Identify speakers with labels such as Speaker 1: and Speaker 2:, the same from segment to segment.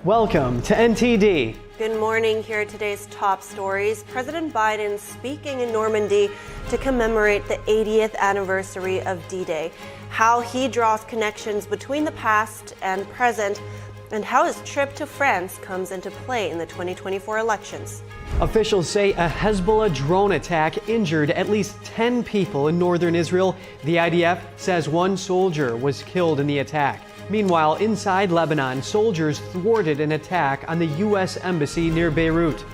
Speaker 1: Welcome to NTD.
Speaker 2: Good morning. Here are today's top stories. President Biden speaking in Normandy to commemorate the 80th anniversary of D-Day, how he draws connections between the past and present, and how his trip to France comes into play in the 2024 elections.
Speaker 1: Officials say a Hezbollah drone attack injured at least 10 people in northern Israel. The IDF says one soldier was killed in the attack. Meanwhile, inside Lebanon, soldiers thwarted an attack on the U.S. embassy near Beirut.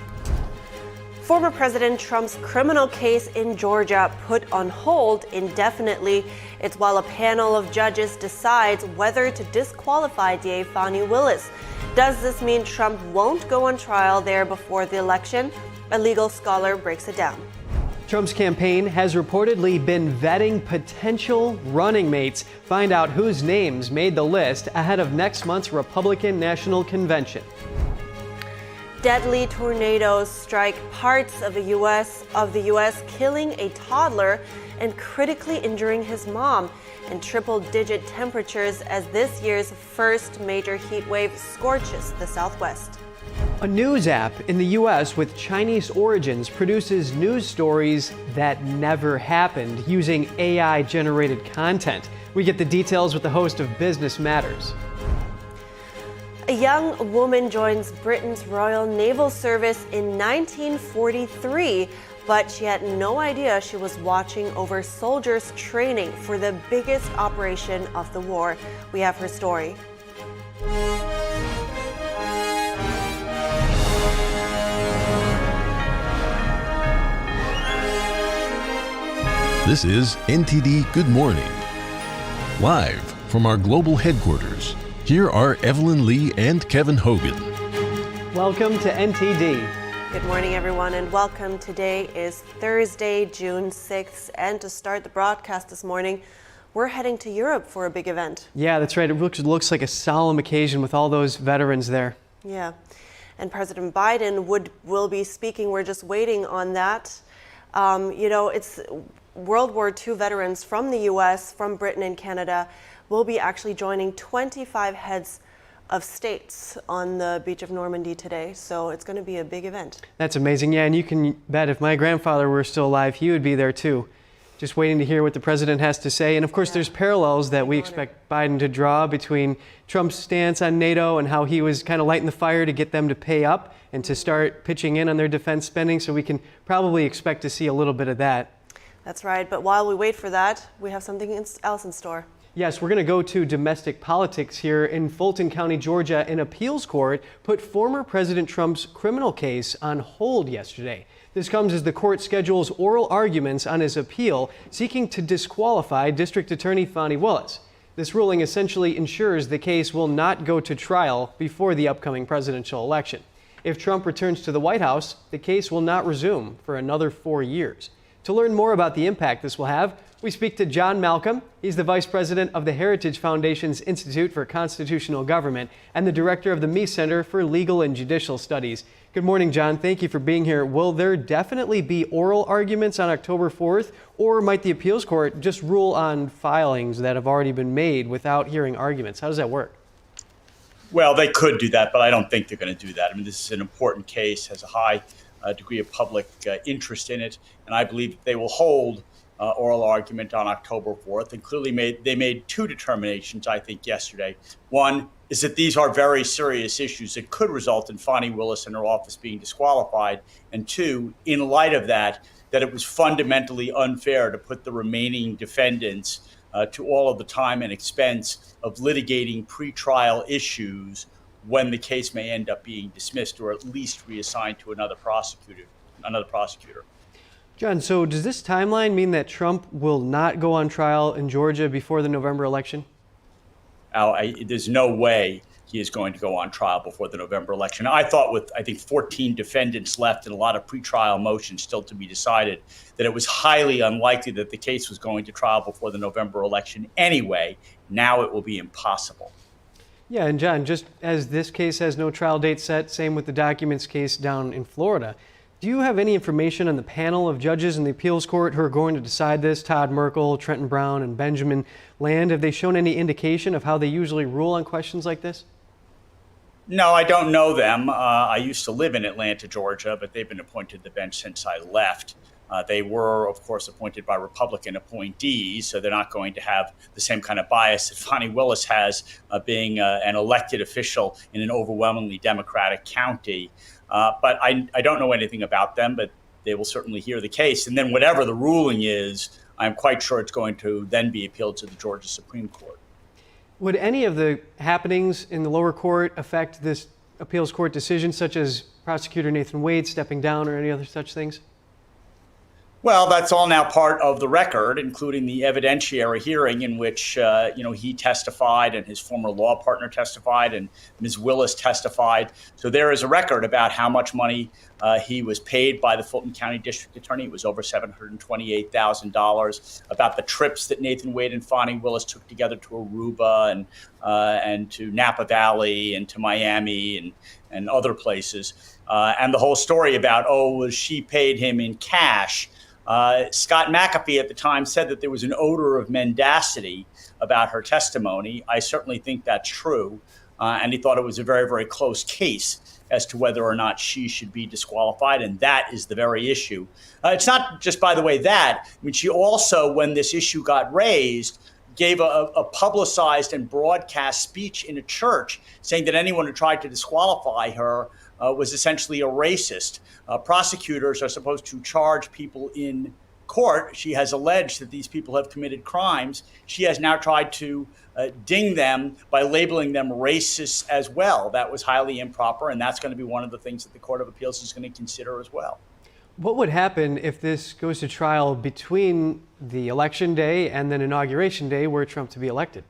Speaker 2: Former President Trump's criminal case in Georgia put on hold indefinitely. It's while a panel of judges decides whether to disqualify DA Fani Willis. Does this mean Trump won't go on trial there before the election? A legal scholar breaks it down.
Speaker 1: Trump's campaign has reportedly been vetting potential running mates. Find out whose names made the list ahead of next month's Republican National Convention.
Speaker 2: Deadly tornadoes strike parts of the U.S., killing a toddler and critically injuring his mom, and triple-digit temperatures as this year's first major heat wave scorches the Southwest.
Speaker 1: A news app in the U.S. with Chinese origins produces news stories that never happened using AI-generated content. We get the details with the host of Business Matters.
Speaker 2: A young woman joins Britain's Royal Naval Service in 1943, but she had no idea she was watching over soldiers training for the biggest operation of the war. We have her story.
Speaker 3: This is NTD Good Morning. Live from our global headquarters, here are Evelyn Lee and Kevin Hogan.
Speaker 1: Welcome to NTD.
Speaker 2: Good morning, everyone, and welcome. Today is Thursday, June 6th, and to start the broadcast this morning, we're heading to Europe for a big event.
Speaker 1: Yeah, that's right. It looks like a solemn occasion with all those veterans there.
Speaker 2: Yeah, and President Biden will be speaking. We're just waiting on that. It's World War II veterans from the U.S., from Britain and Canada will be actually joining 25 heads of states on the beach of Normandy today. So it's going to be a big event.
Speaker 1: That's amazing. Yeah, and you can bet if my grandfather were still alive, he would be there too. Just waiting to hear what the president has to say. And of course, there's parallels that we expect Biden to draw between Trump's stance on NATO and how he was kind of lighting the fire to get them to pay up and to start pitching in on their defense spending. So we can probably expect to see a little bit of that.
Speaker 2: That's right. But while we wait for that, we have something else in store.
Speaker 1: Yes, we're going to go to domestic politics here. In Fulton County, Georgia, an appeals court put former President Trump's criminal case on hold yesterday. This comes as the court schedules oral arguments on his appeal seeking to disqualify District Attorney Fani Willis. This ruling essentially ensures the case will not go to trial before the upcoming presidential election. If Trump returns to the White House, the case will not resume for another 4 years. To learn more about the impact this will have, we speak to John Malcolm. He's the Vice President of the Heritage Foundation's Institute for Constitutional Government and the Director of the Meese Center for Legal and Judicial Studies. Good morning, John. Thank you for being here. Will there definitely be oral arguments on October 4th, or might the appeals court just rule on filings that have already been made without hearing arguments? How does that work?
Speaker 4: Well, they could do that, but I don't think they're going to do that. I mean, this is an important case, has a high degree of public interest in it, and I believe they will hold oral argument on October 4th. And clearly they made two determinations, I think, yesterday. One is that these are very serious issues that could result in Fani Willis and her office being disqualified. And two, in light of that it was fundamentally unfair to put the remaining defendants to all of the time and expense of litigating pretrial issues when the case may end up being dismissed or at least reassigned to another prosecutor.
Speaker 1: John, so does this timeline mean that Trump will not go on trial in Georgia before the November election?
Speaker 4: There's no way he is going to go on trial before the November election. I thought with, 14 defendants left and a lot of pretrial motions still to be decided, that it was highly unlikely that the case was going to trial before the November election anyway. Now it will be impossible.
Speaker 1: Yeah, and John, just as this case has no trial date set, same with the documents case down in Florida. Do you have any information on the panel of judges in the appeals court who are going to decide this? Todd Merkel, Trenton Brown, and Benjamin Land. Have they shown any indication of how they usually rule on questions like this?
Speaker 4: No, I don't know them. I used to live in Atlanta, Georgia, but they've been appointed to the bench since I left. They were, of course, appointed by Republican appointees, so they're not going to have the same kind of bias that Fani Willis has, being an elected official in an overwhelmingly Democratic county. But I don't know anything about them, but they will certainly hear the case. And then whatever the ruling is, I'm quite sure it's going to then be appealed to the Georgia Supreme Court.
Speaker 1: Would any of the happenings in the lower court affect this appeals court decision, such as Prosecutor Nathan Wade stepping down or any other such things?
Speaker 4: Well, that's all now part of the record, including the evidentiary hearing in which, he testified and his former law partner testified and Ms. Willis testified. So there is a record about how much money he was paid by the Fulton County District Attorney. It was over $728,000. About the trips that Nathan Wade and Fani Willis took together to Aruba and to Napa Valley and to Miami and other places. And the whole story about, she paid him in cash. Scott McAfee at the time said that there was an odor of mendacity about her testimony. I certainly think that's true. And he thought it was a very, very close case as to whether or not she should be disqualified. And that is the very issue. It's not just, by the way, that. I mean, she also, when this issue got raised, gave a publicized and broadcast speech in a church saying that anyone who tried to disqualify her was essentially a racist. Prosecutors are supposed to charge people in court. She has alleged that these people have committed crimes. She has now tried to ding them by labeling them racists as well. That was highly improper, and that's going to be one of the things that the Court of Appeals is going to consider as well.
Speaker 1: What would happen if this goes to trial between the election day and then inauguration day, were Trump to be elected?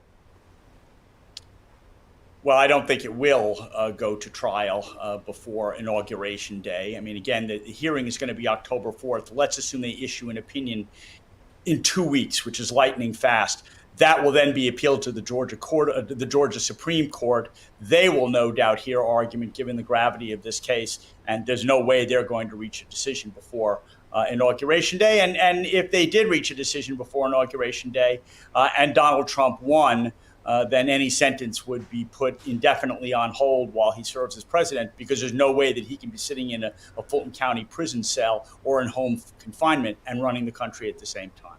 Speaker 4: Well, I don't think it will go to trial before Inauguration Day. I mean, again, the hearing is going to be October 4th. Let's assume they issue an opinion in 2 weeks, which is lightning fast. That will then be appealed to the Georgia Supreme Court. They will no doubt hear argument given the gravity of this case, and there's no way they're going to reach a decision before Inauguration Day. And if they did reach a decision before Inauguration Day and Donald Trump won, then any sentence would be put indefinitely on hold while he serves as president, because there's no way that he can be sitting in a Fulton County prison cell or in home confinement and running the country at the same time.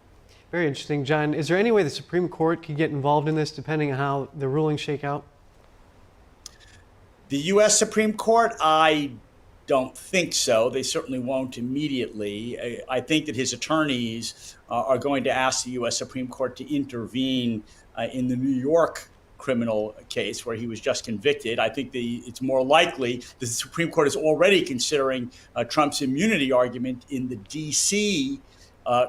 Speaker 1: Very interesting. John, is there any way the Supreme Court could get involved in this depending on how the rulings shake out?
Speaker 4: The U.S. Supreme Court, I don't think so. They certainly won't immediately. I think that his attorneys are going to ask the U.S. Supreme Court to intervene in the New York criminal case where he was just convicted. I think it's more likely that the Supreme Court is already considering Trump's immunity argument in the D.C.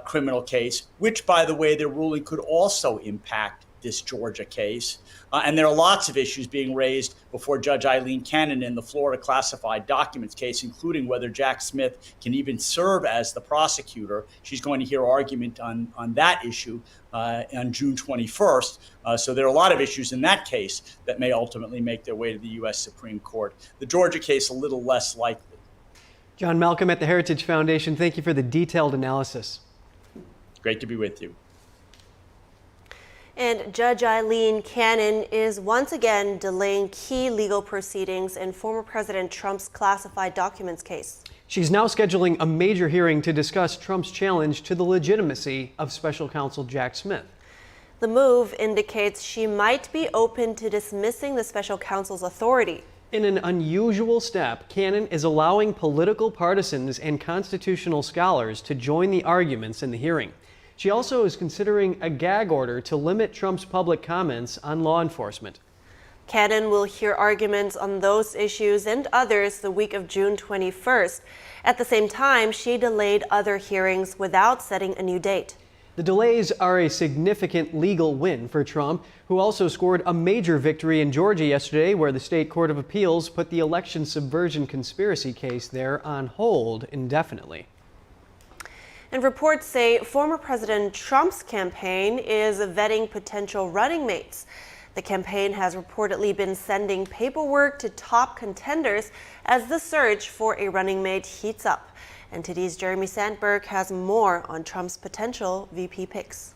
Speaker 4: Criminal case, which, by the way, their ruling could also impact this Georgia case. And there are lots of issues being raised before Judge Eileen Cannon in the Florida classified documents case, including whether Jack Smith can even serve as the prosecutor. She's going to hear argument on that issue on June 21st. So there are a lot of issues in that case that may ultimately make their way to the U.S. Supreme Court. The Georgia case, a little less likely.
Speaker 1: John Malcolm at the Heritage Foundation, thank you for the detailed analysis.
Speaker 4: Great to be with you.
Speaker 2: And Judge Eileen Cannon is once again delaying key legal proceedings in former President Trump's classified documents case.
Speaker 1: She's now scheduling a major hearing to discuss Trump's challenge to the legitimacy of Special Counsel Jack Smith.
Speaker 2: The move indicates she might be open to dismissing the special counsel's authority.
Speaker 1: In an unusual step, Cannon is allowing political partisans and constitutional scholars to join the arguments in the hearing. She also is considering a gag order to limit Trump's public comments on law enforcement.
Speaker 2: Cannon will hear arguments on those issues and others the week of June 21st. At the same time, she delayed other hearings without setting a new date.
Speaker 1: The delays are a significant legal win for Trump, who also scored a major victory in Georgia yesterday, where the state court of appeals put the election subversion conspiracy case there on hold indefinitely.
Speaker 2: And reports say former President Trump's campaign is vetting potential running mates. The campaign has reportedly been sending paperwork to top contenders as the search for a running mate heats up. NTD's Jeremy Sandberg has more on Trump's potential VP picks.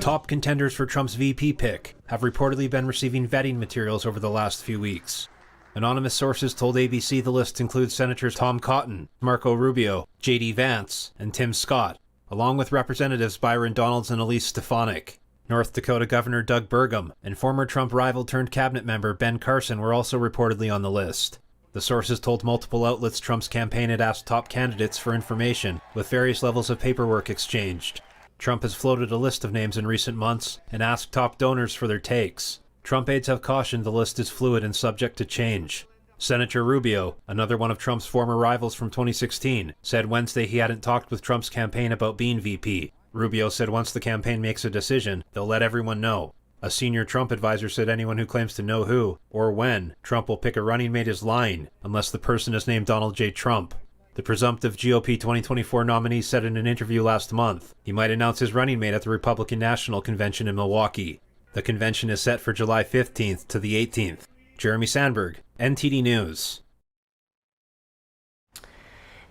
Speaker 5: Top contenders for Trump's VP pick have reportedly been receiving vetting materials over the last few weeks. Anonymous sources told ABC the list includes Senators Tom Cotton, Marco Rubio, J.D. Vance, and Tim Scott, along with Representatives Byron Donalds and Elise Stefanik. North Dakota Governor Doug Burgum and former Trump rival turned cabinet member Ben Carson were also reportedly on the list. The sources told multiple outlets Trump's campaign had asked top candidates for information, with various levels of paperwork exchanged. Trump has floated a list of names in recent months and asked top donors for their takes. Trump aides have cautioned the list is fluid and subject to change. Senator Rubio, another one of Trump's former rivals from 2016, said Wednesday he hadn't talked with Trump's campaign about being VP. Rubio said once the campaign makes a decision, they'll let everyone know. A senior Trump advisor said anyone who claims to know who, or when, Trump will pick a running mate is lying, unless the person is named Donald J. Trump. The presumptive GOP 2024 nominee said in an interview last month he might announce his running mate at the Republican National Convention in Milwaukee. The convention is set for July 15th to the 18th. Jeremy Sandberg, NTD News.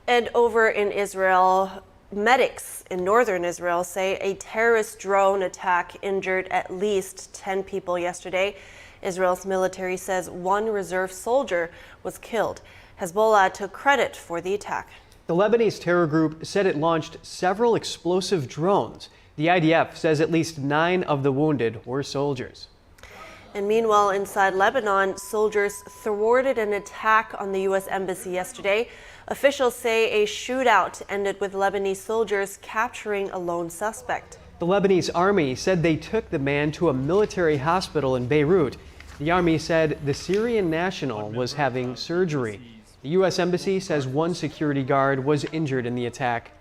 Speaker 2: And over in Israel, medics in northern Israel say a terrorist drone attack injured at least 10 people yesterday. Israel's military says one reserve soldier was killed. Hezbollah took credit for the attack.
Speaker 1: The Lebanese terror group said it launched several explosive drones. The IDF says at least 9 of the wounded were soldiers.
Speaker 2: And meanwhile, inside Lebanon, soldiers thwarted an attack on the U.S. Embassy yesterday. Officials say a shootout ended with Lebanese soldiers capturing a lone suspect.
Speaker 1: The Lebanese army said they took the man to a military hospital in Beirut. The army said the Syrian national was having surgery. The U.S. Embassy says one security guard was injured in the attack.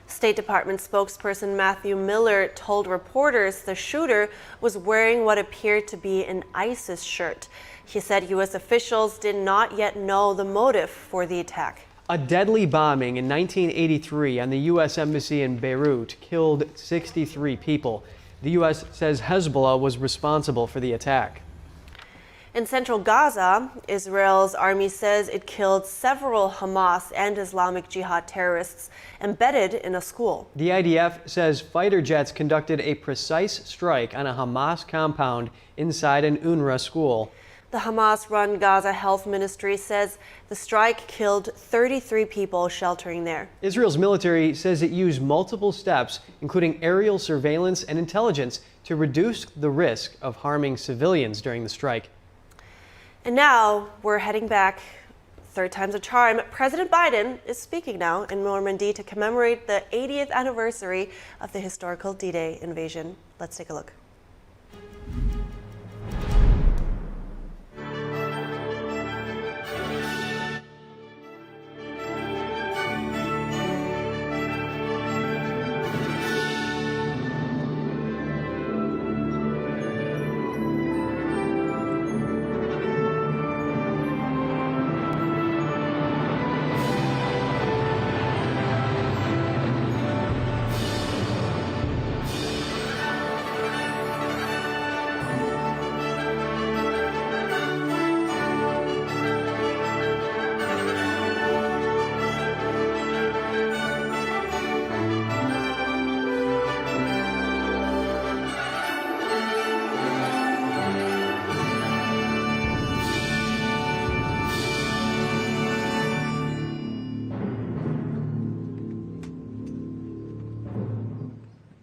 Speaker 2: State Department spokesperson Matthew Miller told reporters the shooter was wearing what appeared to be an ISIS shirt. He said U.S. officials did not yet know the motive for the attack.
Speaker 1: A deadly bombing in 1983 on the U.S. Embassy in Beirut killed 63 people. The U.S. says Hezbollah was responsible for the attack.
Speaker 2: In central Gaza, Israel's army says it killed several Hamas and Islamic Jihad terrorists embedded in a school.
Speaker 1: The IDF says fighter jets conducted a precise strike on a Hamas compound inside an UNRWA school.
Speaker 2: The Hamas-run Gaza Health Ministry says the strike killed 33 people sheltering there.
Speaker 1: Israel's military says it used multiple steps, including aerial surveillance and intelligence, to reduce the risk of harming civilians during the strike.
Speaker 2: And now we're heading back. Third time's a charm. President Biden is speaking now in Normandy to commemorate the 80th anniversary of the historical D-Day invasion. Let's take a look.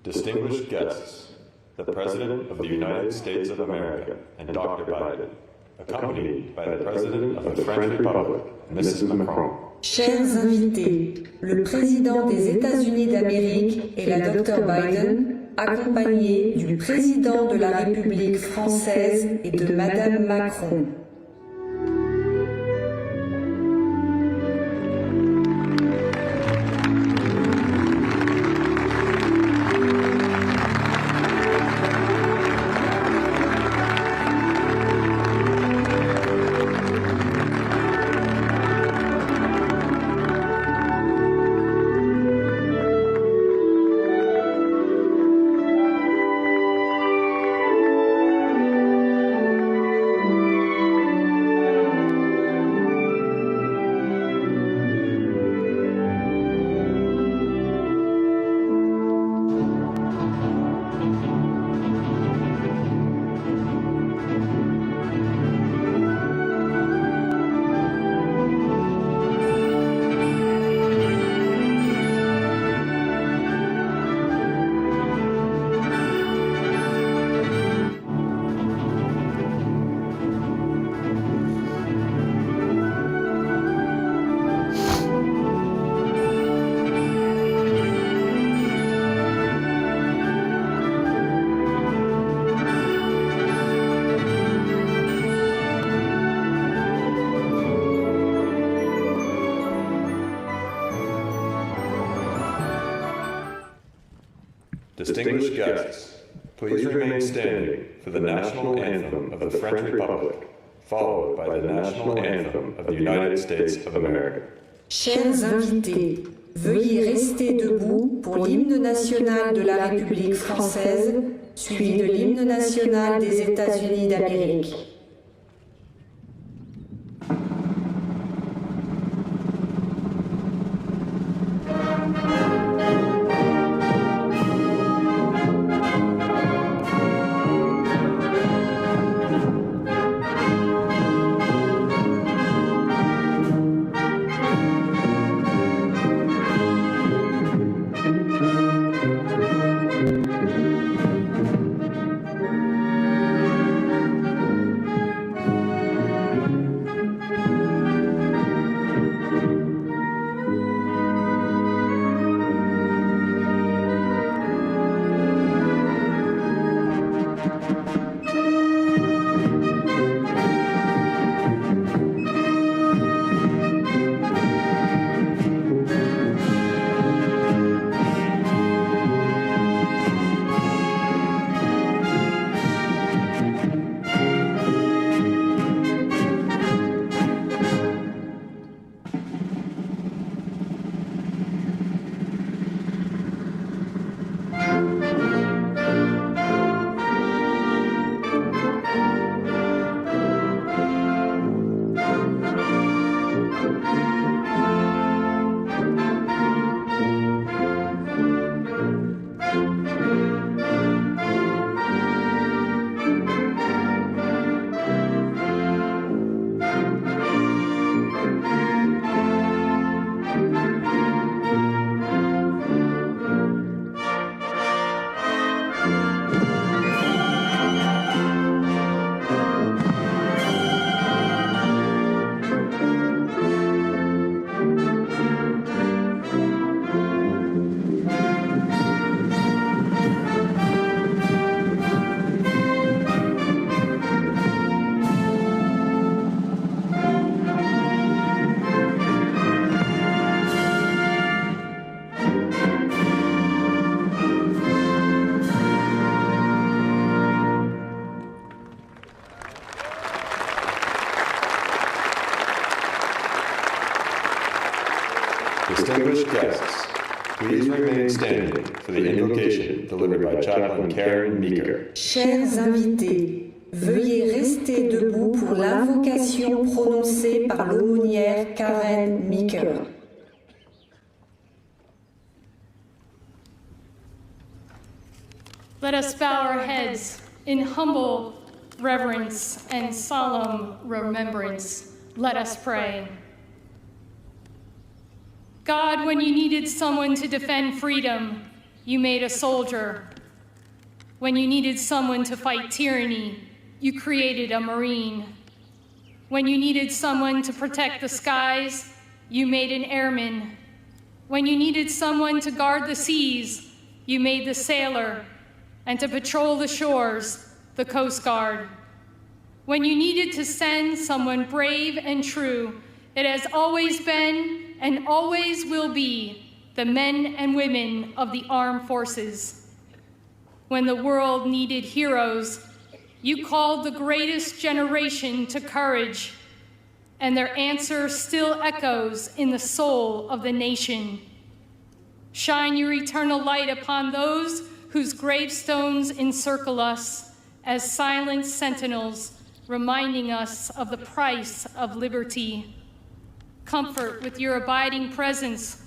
Speaker 6: Distinguished guests, the President of the United States of America and Dr. Biden, accompanied by the President of the French Republic, Mrs. Macron.
Speaker 7: Chers invités, le Président des États-Unis d'Amérique et la Dr. Biden, accompagnés du Président de la République française et de Madame Macron.
Speaker 6: Distinguished guests, please remain standing for the national anthem of the French Republic, followed by the national anthem of the United States of America.
Speaker 7: Chers invités, veuillez rester debout pour l'hymne national de la République française, suivi de l'hymne national des États-Unis d'Amérique.
Speaker 6: Distinguished guests, please remain standing for the invocation delivered by Chaplain Karen Meeker.
Speaker 7: Chers invités, veuillez rester debout pour l'invocation prononcée par l'aumônière Karen Meeker.
Speaker 8: Let us bow our heads in humble reverence and solemn remembrance. Let us pray. God, when you needed someone to defend freedom, you made a soldier. When you needed someone to fight tyranny, you created a Marine. When you needed someone to protect the skies, you made an airman. When you needed someone to guard the seas, you made the sailor. And to patrol the shores, the Coast Guard. When you needed to send someone brave and true, it has always been and always will be the men and women of the armed forces. When the world needed heroes, you called the greatest generation to courage, and their answer still echoes in the soul of the nation. Shine your eternal light upon those whose gravestones encircle us as silent sentinels, reminding us of the price of liberty. Comfort with your abiding presence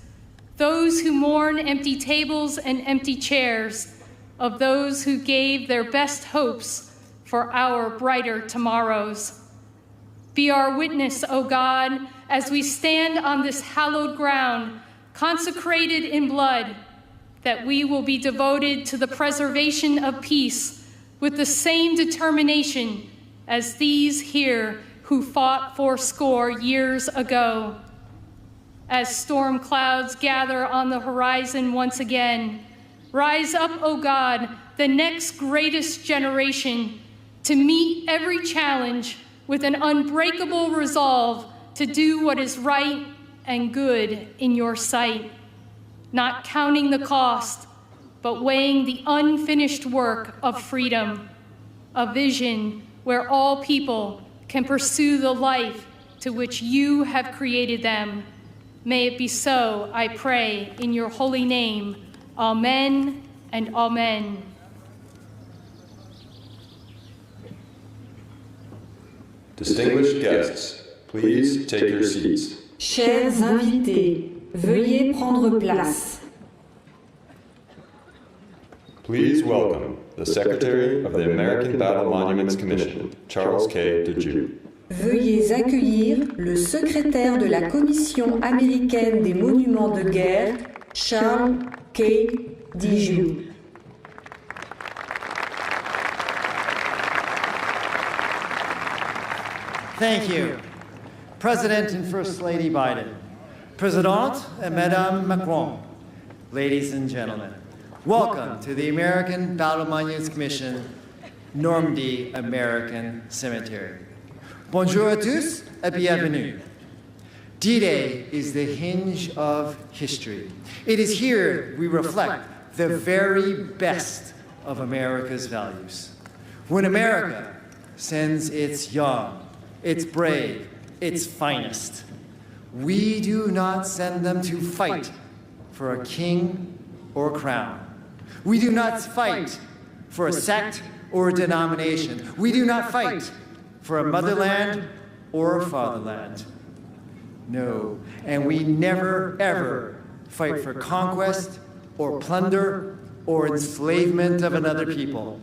Speaker 8: those who mourn empty tables and empty chairs, of those who gave their best hopes for our brighter tomorrows. Be our witness, O God, as we stand on this hallowed ground, consecrated in blood, that we will be devoted to the preservation of peace with the same determination as these here who fought fourscore years ago. As storm clouds gather on the horizon once again, rise up, O God, the next greatest generation, to meet every challenge with an unbreakable resolve to do what is right and good in your sight, not counting the cost, but weighing the unfinished work of freedom, a vision where all people can pursue the life to which you have created them. May it be so, I pray, in your holy name. Amen and amen.
Speaker 6: Distinguished guests, please take your seats.
Speaker 7: Chers invités, veuillez prendre place.
Speaker 6: Please welcome the Secretary of the American Battle Monuments Commission, Charles K. DeJew.
Speaker 7: Veuillez accueillir le secrétaire de la Commission américaine des monuments de guerre, Charles K. DeJew.
Speaker 9: Thank you, President and First Lady Biden, Présidente et Madame Macron, ladies and gentlemen, welcome to the American Battle Monuments Commission, Normandy American Cemetery. Bonjour à tous et bienvenue. D-Day is the hinge of history. It is here we reflect the very best of America's values. When America sends its young, its brave, its finest, we do not send them to fight for a king or a crown. We do not fight for a sect or a denomination. We do not fight for a motherland or a fatherland. No, and we never, ever fight for conquest or plunder or enslavement of another people.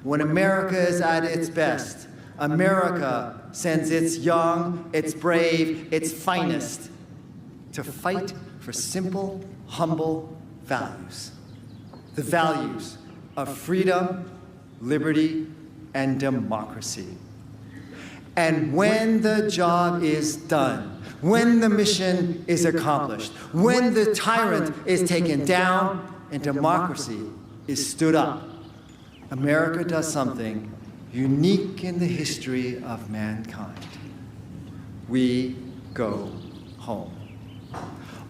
Speaker 9: When America is at its best, America sends its young, its brave, its finest to fight for simple, humble values. The values of freedom, liberty, and democracy. And when the job is done, when the mission is accomplished, when the tyrant is taken down and democracy is stood up, America does something unique in the history of mankind. We go home.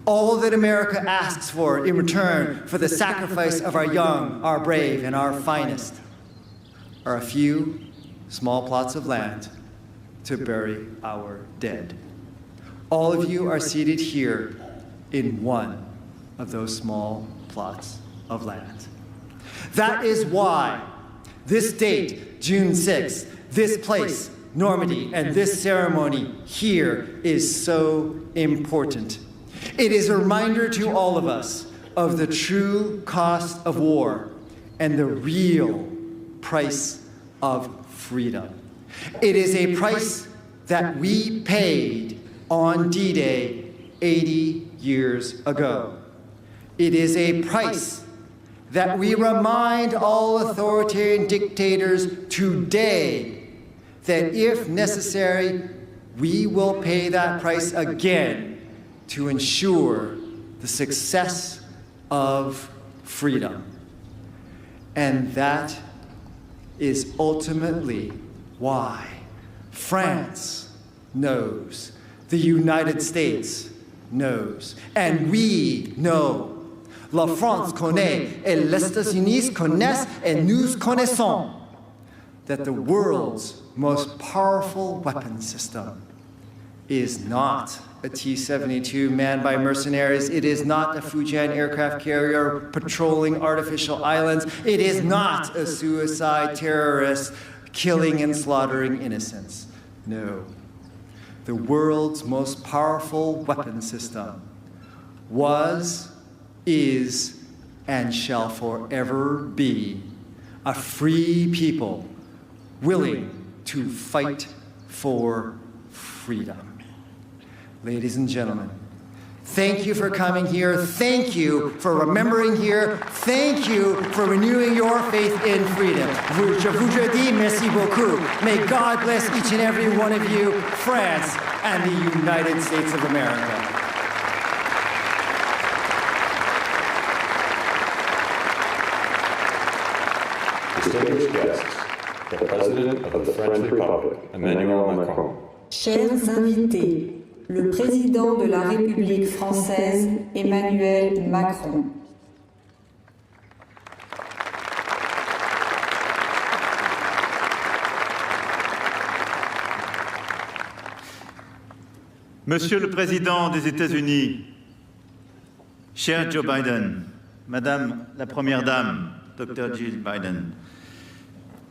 Speaker 9: All that America asks for in return for the sacrifice of our young, our brave, and our finest are a few small plots of land to bury our dead. All of you are seated here in one of those small plots of land. That is why this date, June 6th, this place, Normandy, and this ceremony here is so important. It is a reminder to all of us of the true cost of war and the real price of freedom. It is a price that we paid on D-Day 80 years ago. It is a price that we remind all authoritarian dictators today that if necessary, we will pay that price again to ensure the success of freedom. And that is ultimately why France knows, the United States knows, and we know. La France connaît, et les États-Unis connaissent, et nous connaissons that the world's most powerful weapon system is not a T-72 manned by mercenaries. It is not a Fujian aircraft carrier patrolling artificial islands. It is not a suicide terrorist killing and slaughtering innocents. No. The world's most powerful weapon system was, is, and shall forever be a free people willing to fight for freedom. Ladies and gentlemen, thank you for coming here. Thank you for remembering here. Thank you for renewing your faith in freedom. Je voudrais dire merci beaucoup. May God bless each and every one of you, France and the United States of America.
Speaker 6: Distinguished guests, the President of the French Republic, Emmanuel Macron.
Speaker 7: Chers invités, le président de la République française, Emmanuel Macron.
Speaker 10: Monsieur le Président des États-Unis, cher Joe Biden, Madame la Première Dame, Dr. Jill Biden,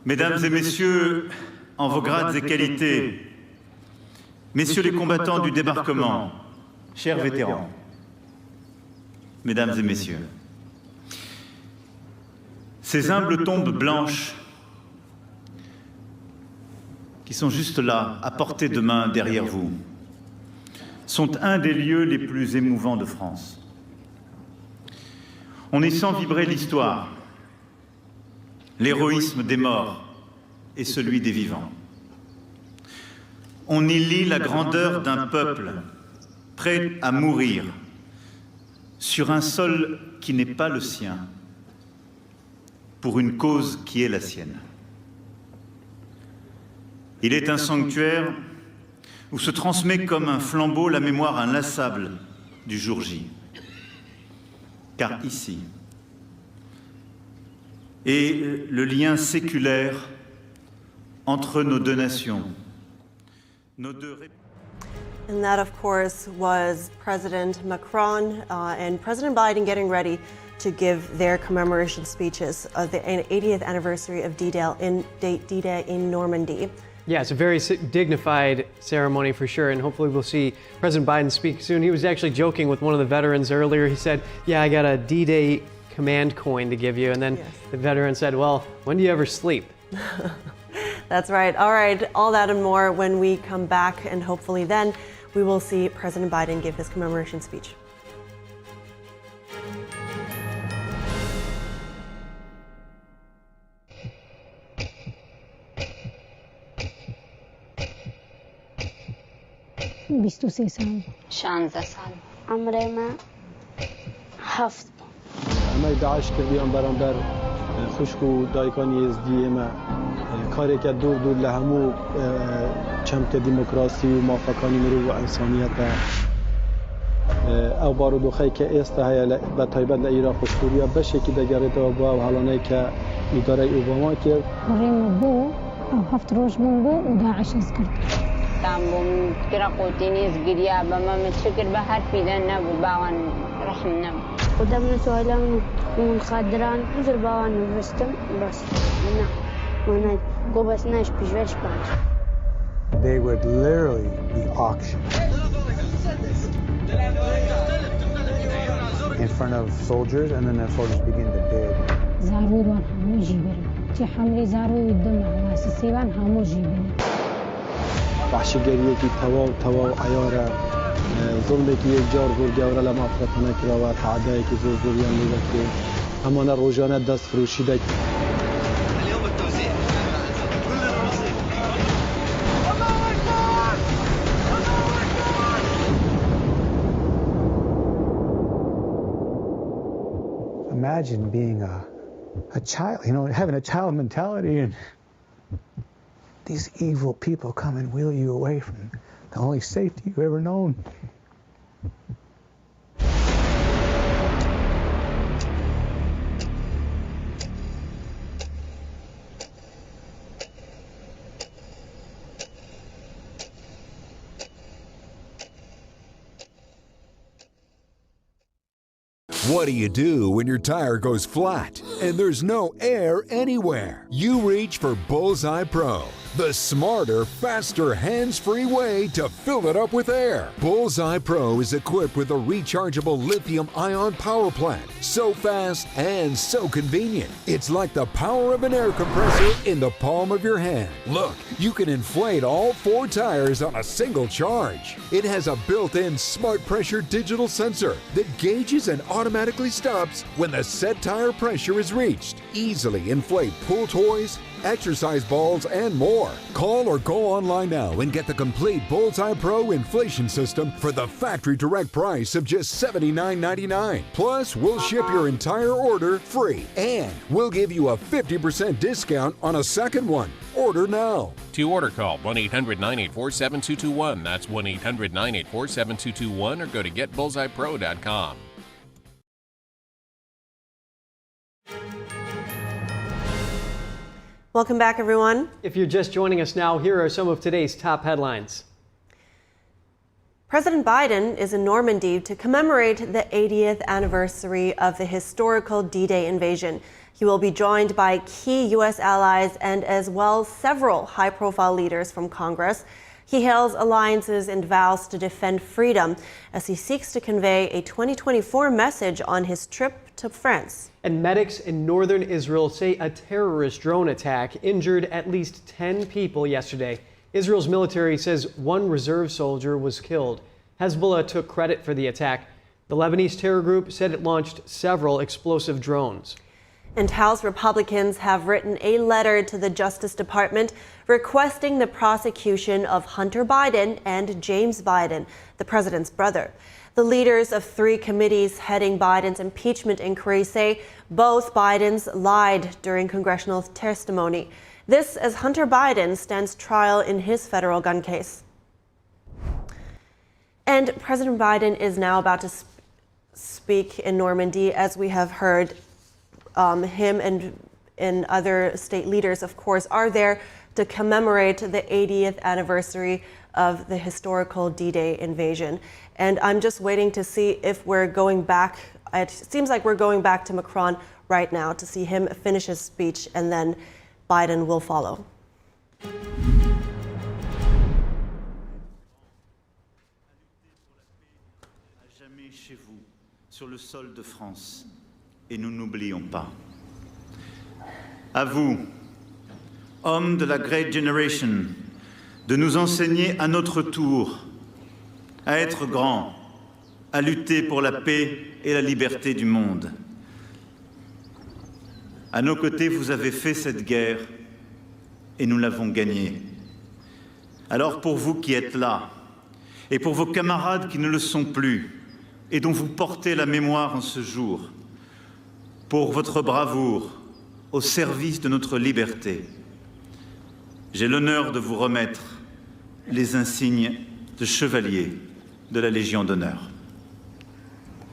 Speaker 10: Mesdames et Messieurs, en vos grades et qualités, Messieurs les combattants du débarquement, chers vétérans, Mesdames et Messieurs, ces humbles tombes blanches qui sont juste là, à portée de main derrière vous, sont un des lieux les plus émouvants de France. On y sent vibrer l'histoire, l'héroïsme des morts et celui des vivants. On y lit la grandeur d'un peuple prêt à mourir sur un sol qui n'est pas le sien, pour une cause qui est la sienne. Il est un sanctuaire où se transmet comme un flambeau la mémoire inlassable du jour J. Car ici est le lien séculaire entre nos deux nations, nos deux
Speaker 2: And that, of course, was President Macron and President Biden getting ready to give their commemoration speeches of the 80th anniversary of D-Day in Normandy.
Speaker 1: Yeah, it's a very dignified ceremony for sure, and hopefully we'll see President Biden speak soon. He was actually joking with one of the veterans earlier. He said, yeah, I got a D-Day command coin to give you, and then the veteran said, well, when do you ever sleep?
Speaker 2: That's right. All right, all that and more when we come back, and hopefully then we will see President Biden give his commemoration speech.
Speaker 11: بیست و سه سال 16 سال عمري ما هفت
Speaker 12: اما داعش کردیم برانبر خشک و دایکانی ازدی اما کاری که دور لهمو چمک دموکراسی و موافقانی مرو و انسانیت او بارو خی که است های به تایبت لایران خوشبوریا بشه که دگرت و با حالانه که اداره اوباما کرد
Speaker 11: مریم بو او هفت روز من بو و داعش ذکرت تامبوم كرا قوتينيز قريا بما متشكر بهار في ذا نبو باوان رحم نبو قدامنا سؤالان من خادران نزل باوان رستم بس وانا قوبس ناش بجوش باش.
Speaker 13: They would literally be auctioned in front of soldiers, and then the soldiers begin to bid.
Speaker 11: زارودان همو جيبري تي حملي زارود الدم واسسيبان همو جيبري
Speaker 12: وحشیگریه که توا عیاره ظلمی که یک جار گرگ اوره لما افرطانه کرا و تعدایی که زور زوریان میده که همانه روزانه دست فروشیده.
Speaker 13: Imagine being a child, you know, having a child mentality, and these evil people come and wheel you away from the only safety you've ever known.
Speaker 14: What do you do when your tire goes flat and there's no air anywhere? You reach for Bullseye Pro, the smarter, faster, hands-free way to fill it up with air. Bullseye Pro is equipped with a rechargeable lithium-ion power plant. So fast and so convenient. It's like the power of an air compressor in the palm of your hand. Look, you can inflate all 4 tires on a single charge. It has a built-in smart pressure digital sensor that gauges and automatically stops when the set tire pressure is reached. Easily inflate pool toys, exercise balls, and more. Call or go online now and get the complete Bullseye Pro inflation system for the factory direct price of just $79.99. Plus, we'll ship your entire order free, and we'll give you a 50% discount on a second one. Order now.
Speaker 15: To order, call 1-800-984-7221. That's 1-800-984-7221, or go to getbullseyepro.com.
Speaker 2: Welcome back, everyone.
Speaker 1: If you're just joining us now, here are some of today's top headlines.
Speaker 2: President Biden is in Normandy to commemorate the 80th anniversary of the historical D-Day invasion. He will be joined by key U.S. allies and as well several high-profile leaders from Congress. He hails alliances and vows to defend freedom as he seeks to convey a 2024 message on his trip to France.
Speaker 1: And medics in northern Israel say a terrorist drone attack injured at least 10 people yesterday. Israel's military says one reserve soldier was killed. Hezbollah took credit for the attack. The Lebanese terror group said it launched several explosive drones.
Speaker 2: And House Republicans have written a letter to the Justice Department requesting the prosecution of Hunter Biden and James Biden, the president's brother. The leaders of three committees heading Biden's impeachment inquiry say both Bidens lied during congressional testimony. This as Hunter Biden stands trial in his federal gun case. And President Biden is now about to speak in Normandy, as we have heard. Him and other state leaders, of course, are there to commemorate the 80th anniversary of the historical D-Day invasion. And I'm just waiting to see if we're going back. It seems like we're going back to Macron right now to see him finish his speech, and then Biden will follow.
Speaker 10: Jamais chez vous, sur le sol de France. Et nous n'oublions pas. À vous, hommes de la Great Generation, de nous enseigner à notre tour à être grands, à lutter pour la paix et la liberté du monde. À nos côtés, vous avez fait cette guerre et nous l'avons gagnée. Alors pour vous qui êtes là, et pour vos camarades qui ne le sont plus, et dont vous portez la mémoire en ce jour, pour votre bravoure au service de notre liberté, j'ai l'honneur de vous remettre les insignes de chevalier de la Légion d'honneur.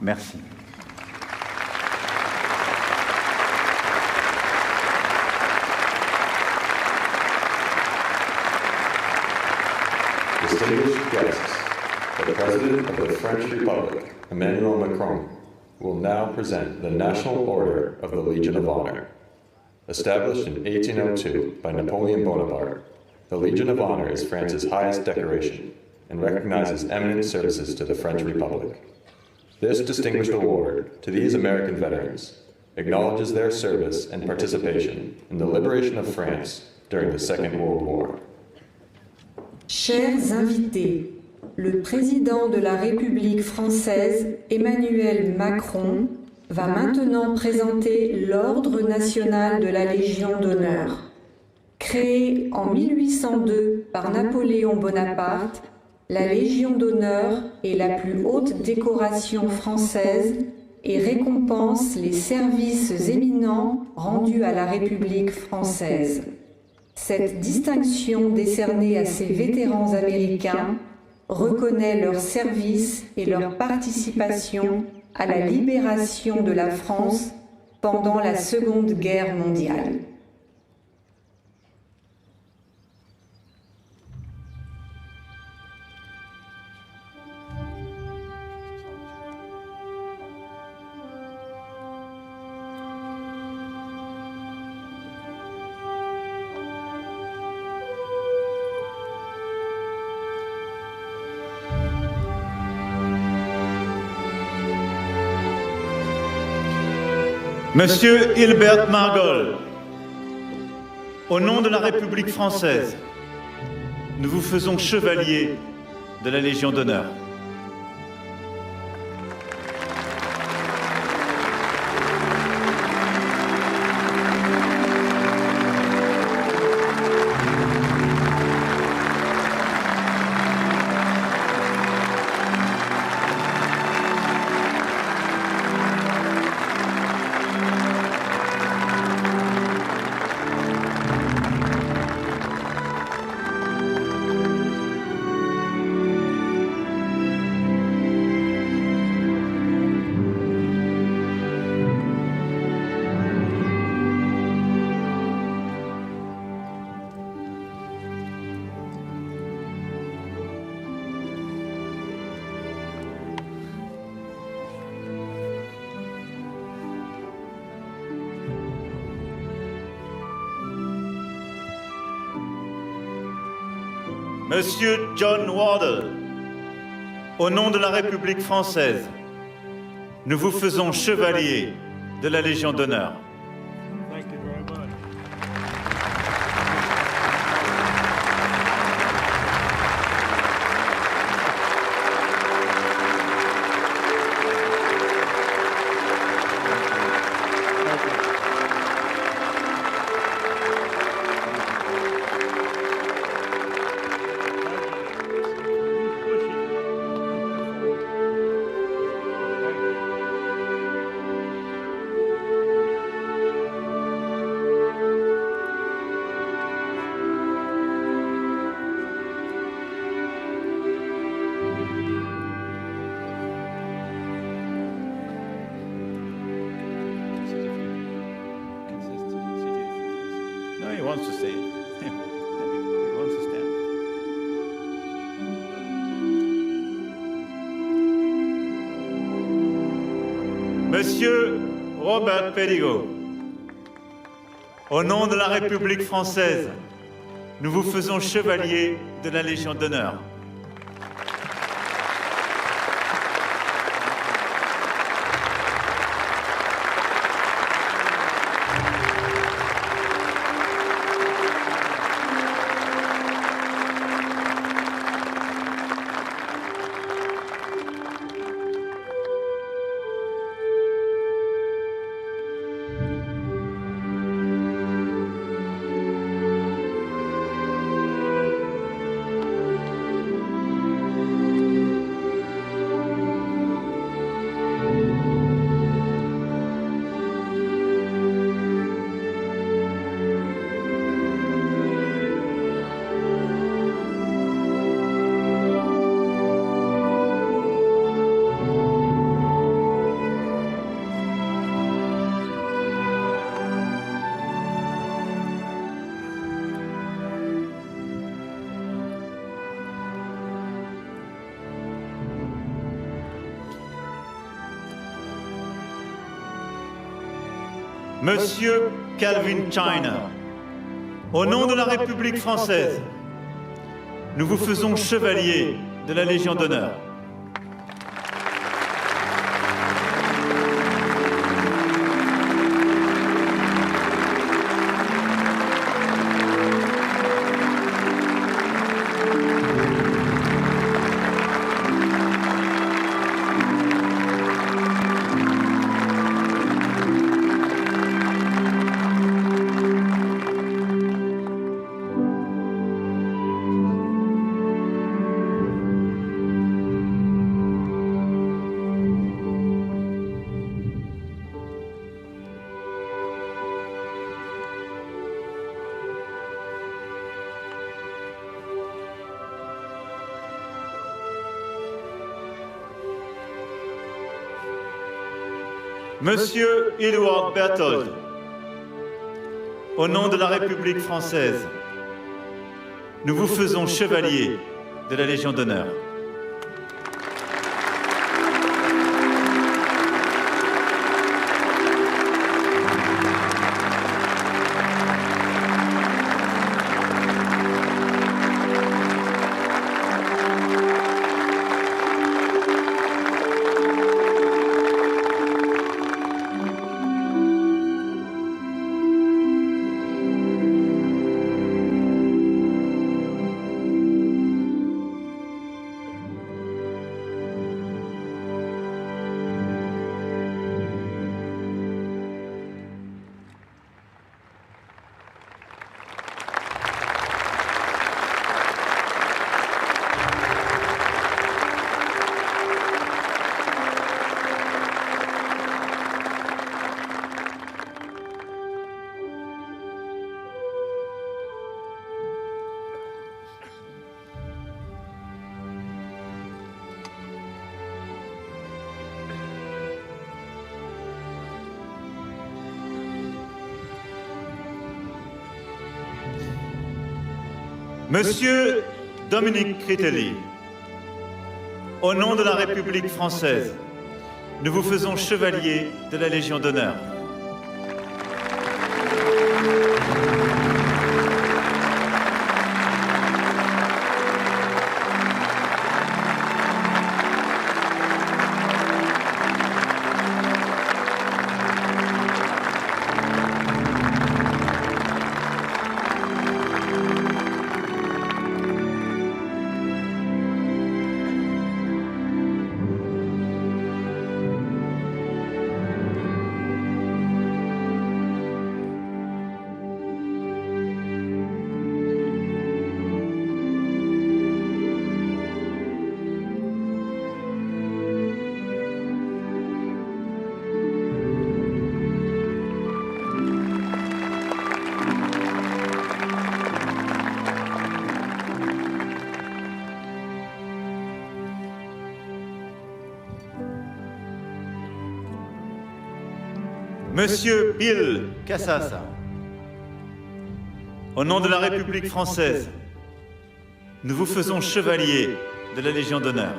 Speaker 10: Merci.
Speaker 6: Distinguished guests, the President of the French Republic, Emmanuel Macron, will now present the National Order of the Legion of Honor. Established in 1802 by Napoleon Bonaparte, the Legion of Honor is France's highest decoration and recognizes eminent services to the French Republic. This distinguished award to these American veterans acknowledges their service and participation in the liberation of France during the Second World War.
Speaker 7: Chers invités, le président de la République française, Emmanuel Macron, va maintenant présenter l'Ordre national de la Légion d'honneur. Créée en 1802 par Napoléon Bonaparte, la Légion d'honneur est la plus haute décoration française et récompense les services éminents rendus à la République française. Cette distinction décernée à ces vétérans américains reconnaît leur service et leur participation à la libération de la France pendant la Seconde Guerre mondiale.
Speaker 10: Monsieur Hilbert Margol, au nom de la République française, nous vous faisons chevalier de la Légion d'honneur. Monsieur John Wardle, au nom de la République française, nous vous faisons chevalier de la Légion d'honneur. Monsieur Robert Pelligot, au nom de la République française, nous vous faisons chevalier de la Légion d'honneur. Monsieur Calvin China, au nom de la République française, nous vous faisons chevalier de la Légion d'honneur. Monsieur Edward Berthold, au nom de la République française, nous vous faisons chevalier de la Légion d'honneur. Monsieur Dominique Critelli, au nom de la République française, nous vous faisons chevalier de la Légion d'honneur. Monsieur Bill Cassasa, au nom de la République française, nous vous faisons chevalier de la Légion d'honneur.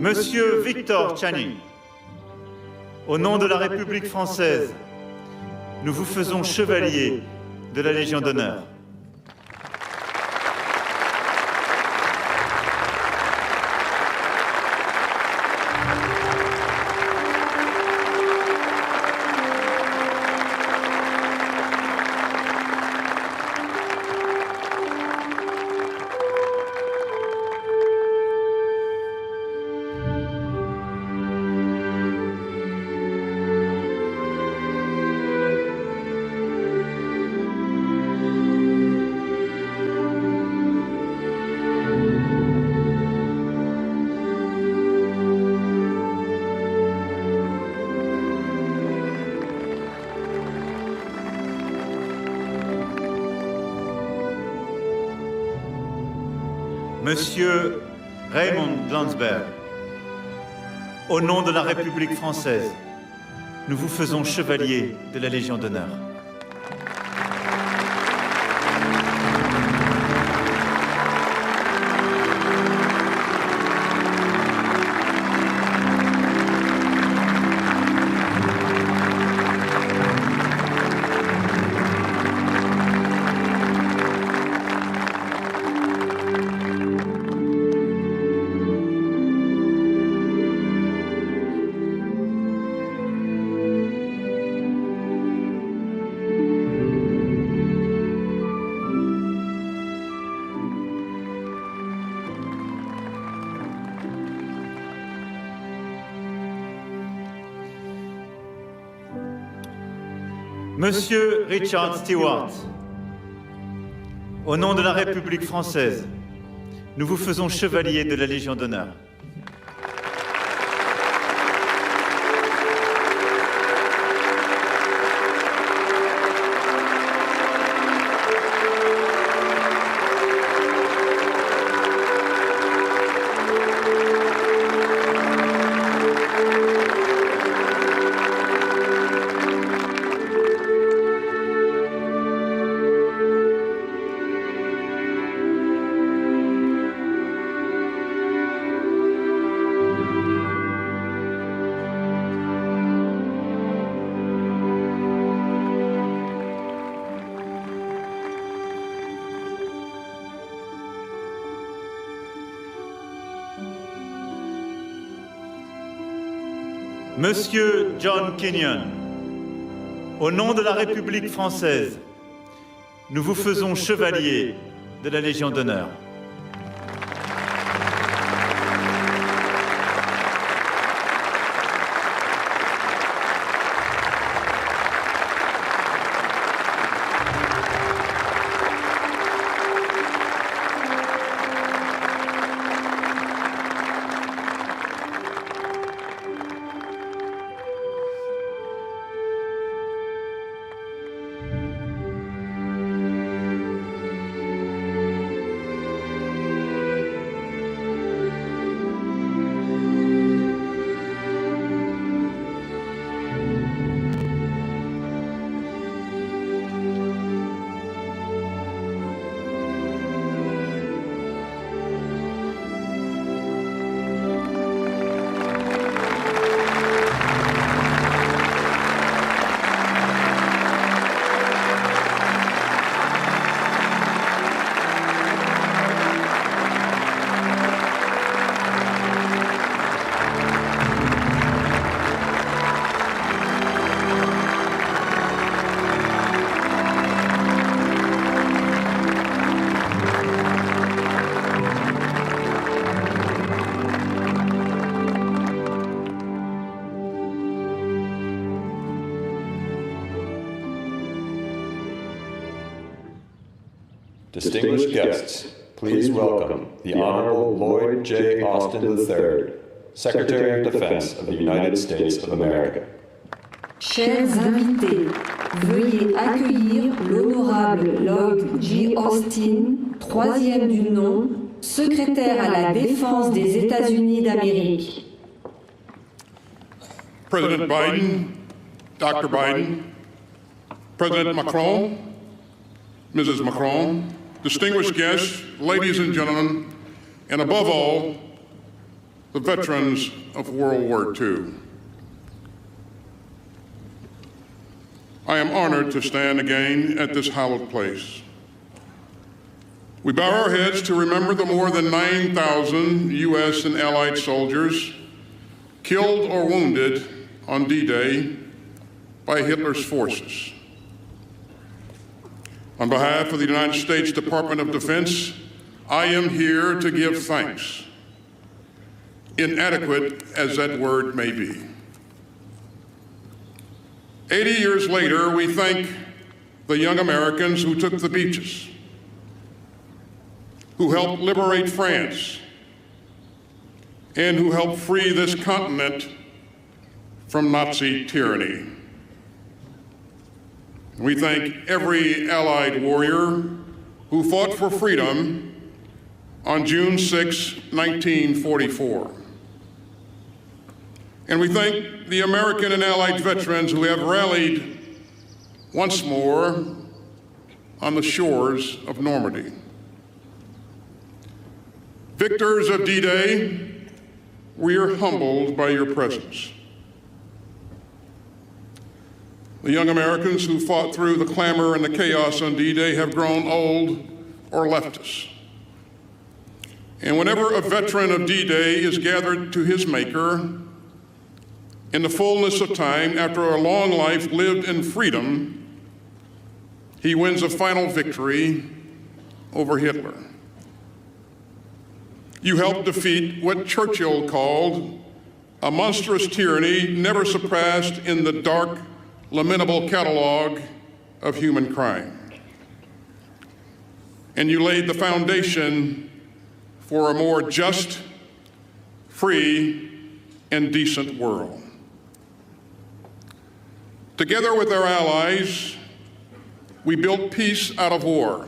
Speaker 10: Monsieur Victor Channing, au nom de la République française, nous vous faisons chevalier de la Légion d'honneur. Monsieur Raymond Landsberg, au nom de la République française, nous vous faisons chevalier de la Légion d'honneur. Monsieur Richard Thwart, au nom de la République française, nous vous faisons chevalier de la Légion d'honneur. Monsieur John Kenyon, au nom de la République française, nous vous faisons chevalier de la Légion d'honneur.
Speaker 6: Distinguished guests, please welcome the Honorable Lloyd J. Austin III, Secretary of Defense of the United States of America.
Speaker 7: Chers invités, veuillez accueillir l'honorable Lloyd J. Austin, troisième du nom, secrétaire à la défense des États-Unis d'Amérique.
Speaker 16: President Biden, Dr. Biden, President Macron, Mrs. Macron, distinguished guests, ladies and gentlemen, and above all, the veterans of World War II. I am honored to stand again at this hallowed place. We bow our heads to remember the more than 9,000 U.S. and Allied soldiers killed or wounded on D-Day by Hitler's forces. On behalf of the United States Department of Defense, I am here to give thanks, inadequate as that word may be. 80 years later, we thank the young Americans who took the beaches, who helped liberate France, and who helped free this continent from Nazi tyranny. We thank every Allied warrior who fought for freedom on June 6, 1944. And we thank the American and Allied veterans who have rallied once more on the shores of Normandy. Victors of D-Day, we are humbled by your presence. The young Americans who fought through the clamor and the chaos on D-Day have grown old or left us. And whenever a veteran of D-Day is gathered to his maker, in the fullness of time, after a long life lived in freedom, he wins a final victory over Hitler. You helped defeat what Churchill called a monstrous tyranny never surpassed in the dark, lamentable catalog of human crime. And you laid the foundation for a more just, free, and decent world. Together with our allies, we built peace out of war,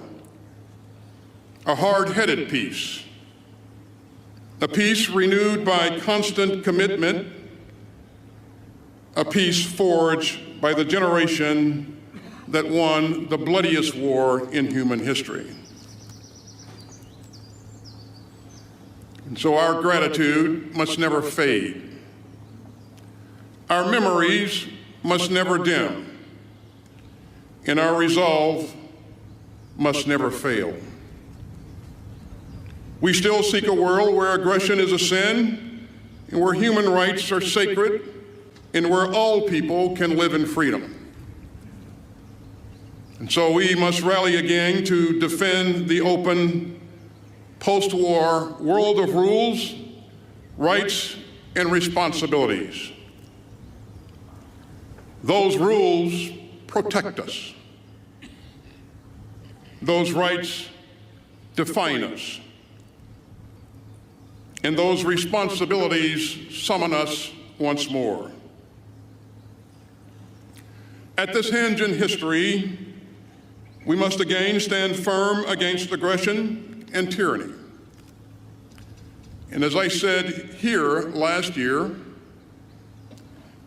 Speaker 16: a hard-headed peace, a peace renewed by constant commitment, a peace forged by the generation that won the bloodiest war in human history. And so our gratitude must never fade. Our memories must never dim, and our resolve must never fail. We still seek a world where aggression is a sin, and where human rights are sacred, and where all people can live in freedom. And so we must rally again to defend the open, post-war world of rules, rights, and responsibilities. Those rules protect us. Those rights define us. And those responsibilities summon us once more. At this hinge in history, we must again stand firm against aggression and tyranny. And as I said here last year,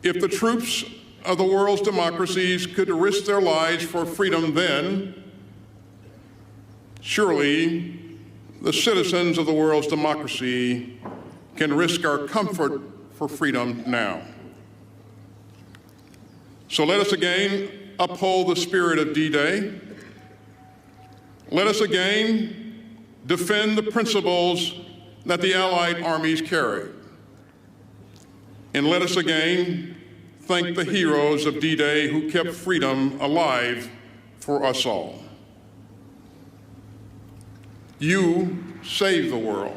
Speaker 16: if the troops of the world's democracies could risk their lives for freedom then, surely the citizens of the world's democracy can risk our comfort for freedom now. So let us again uphold the spirit of D-Day. Let us again defend the principles that the Allied armies carried. And let us again thank the heroes of D-Day who kept freedom alive for us all. You saved the world.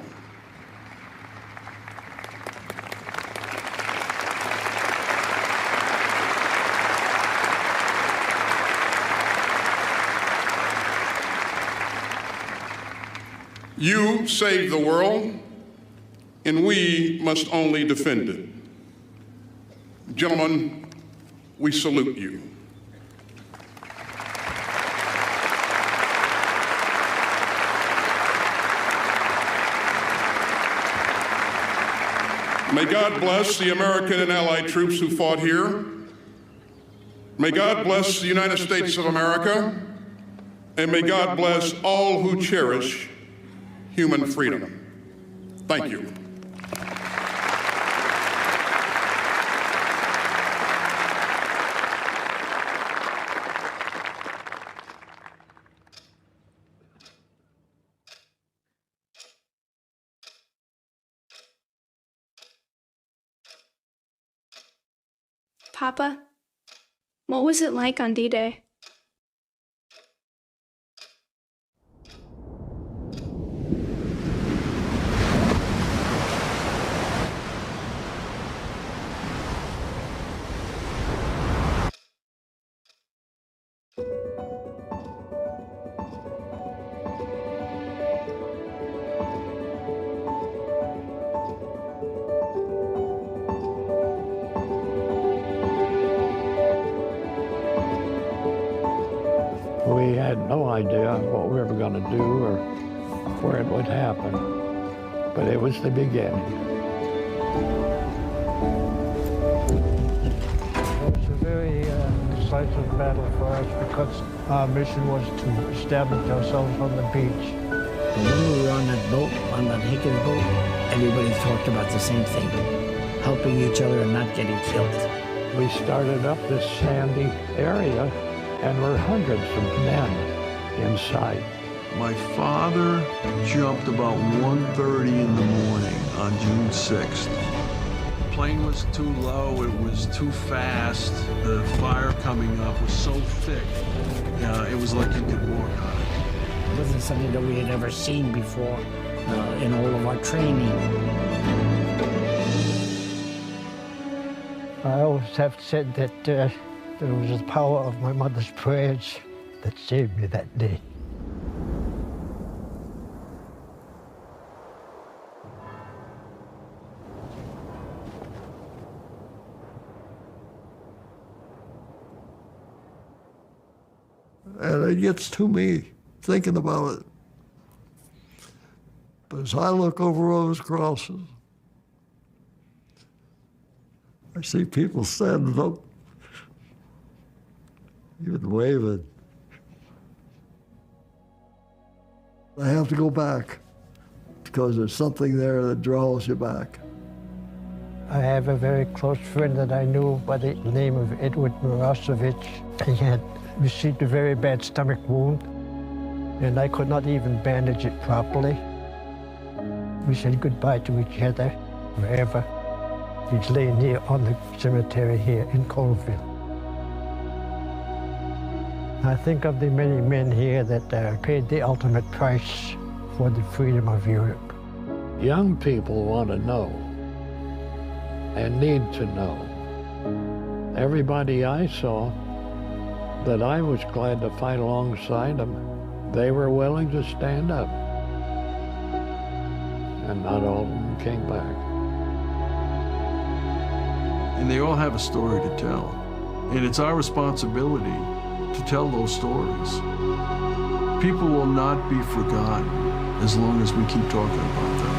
Speaker 16: You save the world, and we must only defend it. Gentlemen, we salute you. May God bless the American and Allied troops who fought here. May God bless the United States of America, and may God bless all who cherish human freedom. Thank you.
Speaker 17: Papa, what was it like on D-Day?
Speaker 18: We had no idea what we were going to do or where it would happen, but it was the beginning.
Speaker 12: It was a very decisive battle for us because our mission was to establish ourselves on the beach.
Speaker 19: When we were on that boat, on that Hickens boat, everybody talked about the same thing, helping each other and not getting killed.
Speaker 18: We started up this sandy area, and we're hundreds of men inside.
Speaker 20: My father jumped about 1:30 in the morning on June 6th. The plane was too low, it was too fast, the fire coming up was so thick, it was like you could walk on it.
Speaker 19: It wasn't something that we had ever seen before in all of our training.
Speaker 12: I always have said that it was the power of my mother's prayers that saved me that day.
Speaker 20: And it gets to me thinking about it. But as I look over those crosses, I see people standing up, even waving. I have to go back because there's something there that draws you back.
Speaker 12: I have a very close friend that I knew by the name of Edward Mirosevic. He had received a very bad stomach wound, and I could not even bandage it properly. We said goodbye to each other forever. He's laying here on the cemetery here in Colville. I think of the many men here that paid the ultimate price for the freedom of Europe.
Speaker 18: Young people want to know and need to know. Everybody I saw that I was glad to fight alongside them, they were willing to stand up. And not all of them came back.
Speaker 20: And they all have a story to tell. And it's our responsibility to tell those stories. People will not be forgotten as long as we keep talking about them.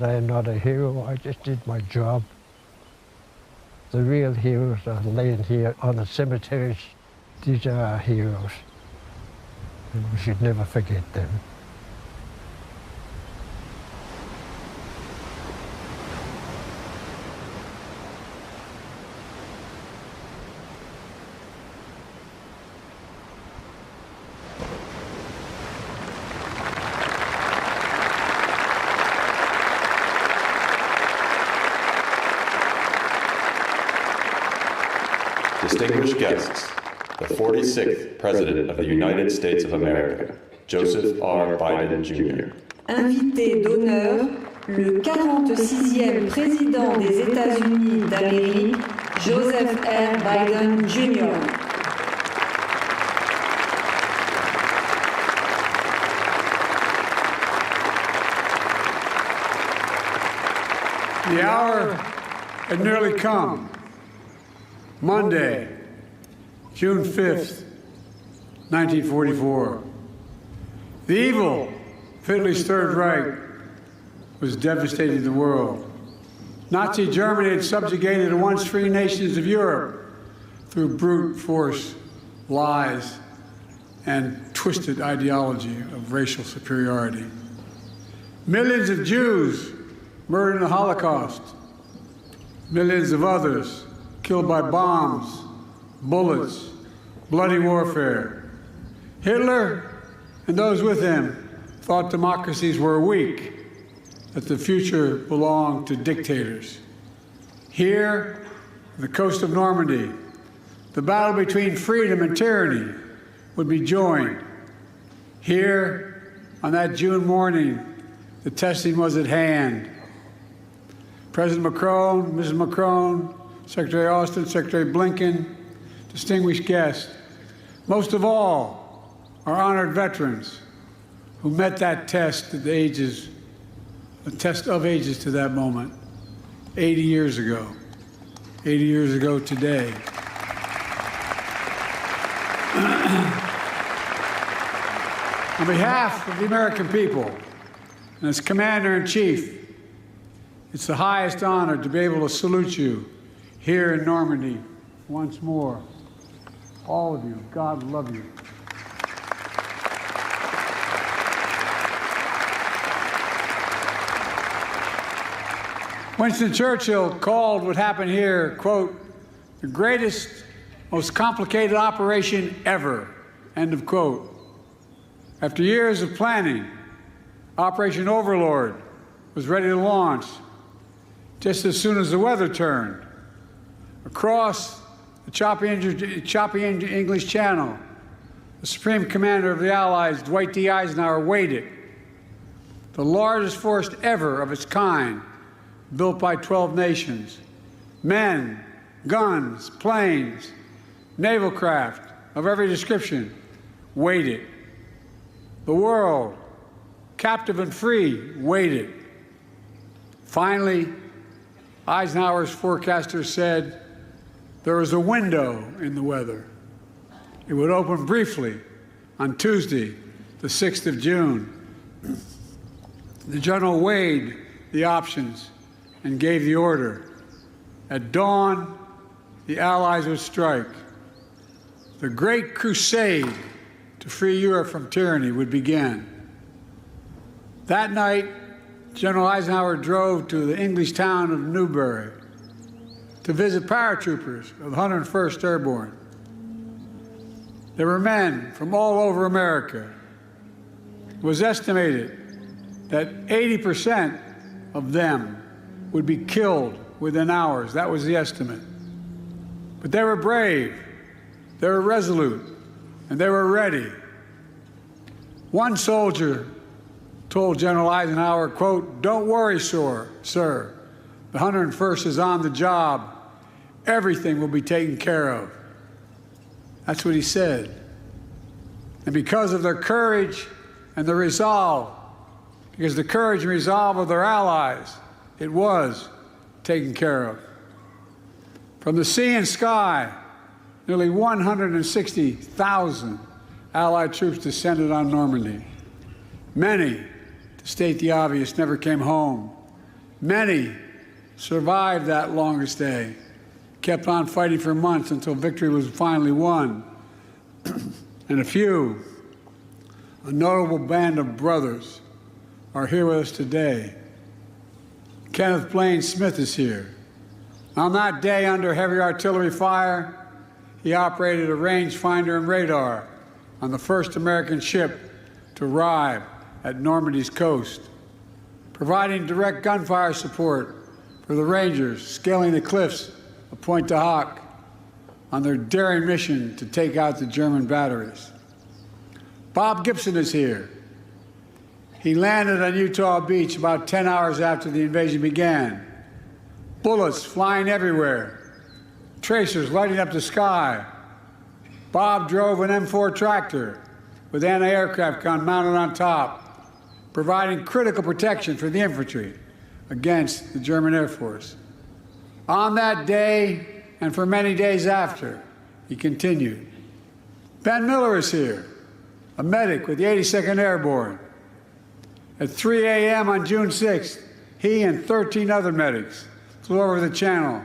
Speaker 12: I'm not a hero. I just did my job. The real heroes are laying here on the cemeteries. These are our heroes, and we should never forget them.
Speaker 6: Distinguished guests, the 46th President of the United States of America, Joseph R. Biden, Jr.
Speaker 7: Invité d'honneur, le 46e Président des États-Unis d'Amérique, Joseph R. Biden, Jr.
Speaker 21: The hour had nearly come. Monday, June 5th, 1944. The evil of Hitler's Third Reich was devastating the world. Nazi Germany had subjugated the once free nations of Europe through brute force, lies, and twisted ideology of racial superiority. Millions of Jews murdered in the Holocaust. Millions of others killed by bombs, bullets, bloody warfare. Hitler and those with him thought democracies were weak, that the future belonged to dictators. Here, on the coast of Normandy, the battle between freedom and tyranny would be joined. Here, on that June morning, the testing was at hand. President Macron, Mrs. Macron, Secretary Austin, Secretary Blinken, distinguished guests, most of all, our honored veterans who met that test at the ages, a test of ages to that moment, 80 years ago today. On behalf of the American people and as Commander-in-Chief, it's the highest honor to be able to salute you here in Normandy once more. All of you, God love you. Winston Churchill called what happened here, quote, the greatest, most complicated operation ever, end of quote. After years of planning, Operation Overlord was ready to launch just as soon as the weather turned. Across the choppy English Channel, the Supreme Commander of the Allies, Dwight D. Eisenhower, waited. The largest force ever of its kind, built by 12 nations. Men, guns, planes, naval craft of every description, waited. The world, captive and free, waited. Finally, Eisenhower's forecaster said there was a window in the weather. It would open briefly on Tuesday, the 6th of June. The general weighed the options and gave the order. At dawn, the Allies would strike. The great crusade to free Europe from tyranny would begin. That night, General Eisenhower drove to the English town of Newbury to visit paratroopers of the 101st Airborne. There were men from all over America. It was estimated that 80% of them would be killed within hours. That was the estimate. But they were brave, they were resolute, and they were ready. One soldier told General Eisenhower, quote, "Don't worry, sir. The 101st is on the job. Everything will be taken care of." That's what he said. And because of their courage and their resolve, because the courage and resolve of their allies, it was taken care of. From the sea and sky, nearly 160,000 Allied troops descended on Normandy. Many, to state the obvious, never came home. Many survived that longest day, kept on fighting for months until victory was finally won. And a few, a notable band of brothers, are here with us today. Kenneth Blaine Smith is here. On that day, under heavy artillery fire, he operated a rangefinder and radar on the first American ship to arrive at Normandy's coast, providing direct gunfire support for the Rangers scaling the cliffs of Pointe du Hoc on their daring mission to take out the German batteries. Bob Gibson is here. He landed on Utah Beach about 10 hours after the invasion began. Bullets flying everywhere, tracers lighting up the sky. Bob drove an M4 tractor with anti-aircraft gun mounted on top, providing critical protection for the infantry against the German Air Force. On that day, and for many days after, he continued. Ben Miller is here, a medic with the 82nd Airborne. At 3 a.m. on June 6th, he and 13 other medics flew over the channel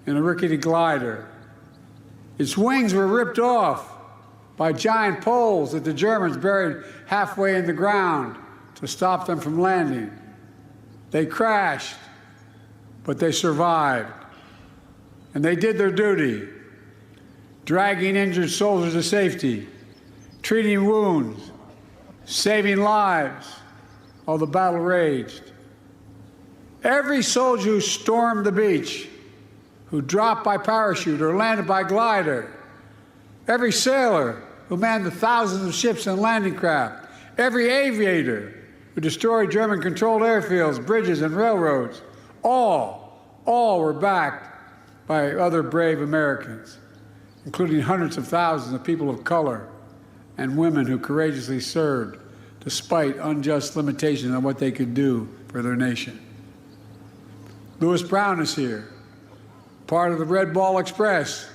Speaker 21: in a rickety glider. Its wings were ripped off by giant poles that the Germans buried halfway in the ground to stop them from landing. They crashed, but they survived. And they did their duty, dragging injured soldiers to safety, treating wounds, saving lives while the battle raged. Every soldier who stormed the beach, who dropped by parachute or landed by glider, every sailor who manned the thousands of ships and landing craft, every aviator who destroyed German-controlled airfields, bridges, and railroads, all were backed by other brave Americans, including hundreds of thousands of people of color and women who courageously served despite unjust limitations on what they could do for their nation. Lewis Brown is here, part of the Red Ball Express,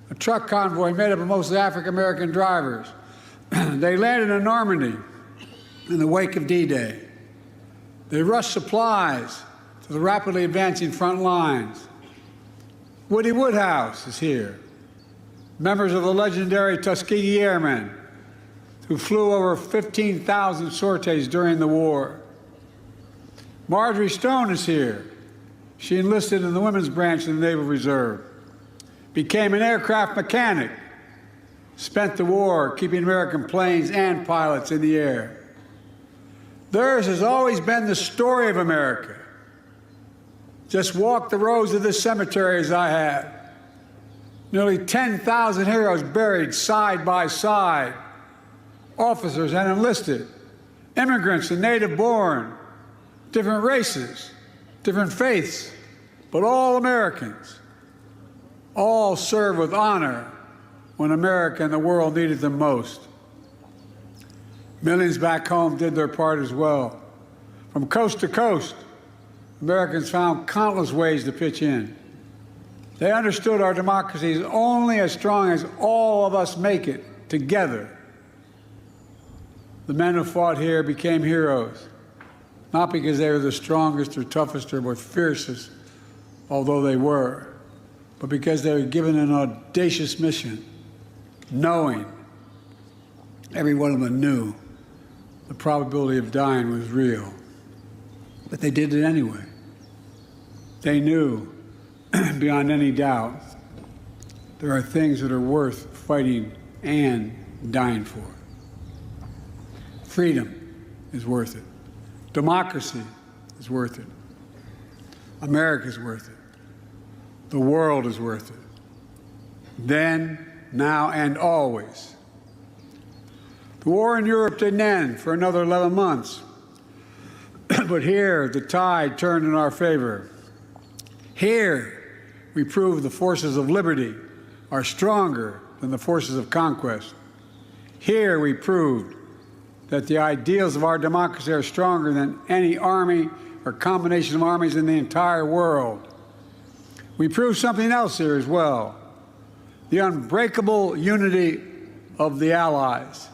Speaker 21: a truck convoy made up of mostly African-American drivers. They landed in Normandy in the wake of D-Day. They rushed supplies to the rapidly advancing front lines. Woody Woodhouse is here, members of the legendary Tuskegee Airmen, who flew over 15,000 sorties during the war. Marjorie Stone is here. She enlisted in the women's branch of the Naval Reserve, became an aircraft mechanic, spent the war keeping American planes and pilots in the air. Theirs has always been the story of America. Just walk the rows of this cemetery as I have. Nearly 10,000 heroes buried side by side, officers and enlisted, immigrants and native-born, different races, different faiths, but all Americans. All served with honor when America and the world needed them most. Millions back home did their part as well. From coast to coast, Americans found countless ways to pitch in. They understood our democracy is only as strong as all of us make it together. The men who fought here became heroes, not because they were the strongest or toughest or most fiercest, although they were, but because they were given an audacious mission, knowing, every one of them knew, the probability of dying was real. But they did it anyway. They knew, beyond any doubt, there are things that are worth fighting and dying for. Freedom is worth it. Democracy is worth it. America is worth it. The world is worth it. Then, now, and always. The war in Europe didn't end for another 11 months. But here, the tide turned in our favor. Here, we proved the forces of liberty are stronger than the forces of conquest. Here, we proved that the ideals of our democracy are stronger than any army or combination of armies in the entire world. We proved something else here as well, the unbreakable unity of the Allies.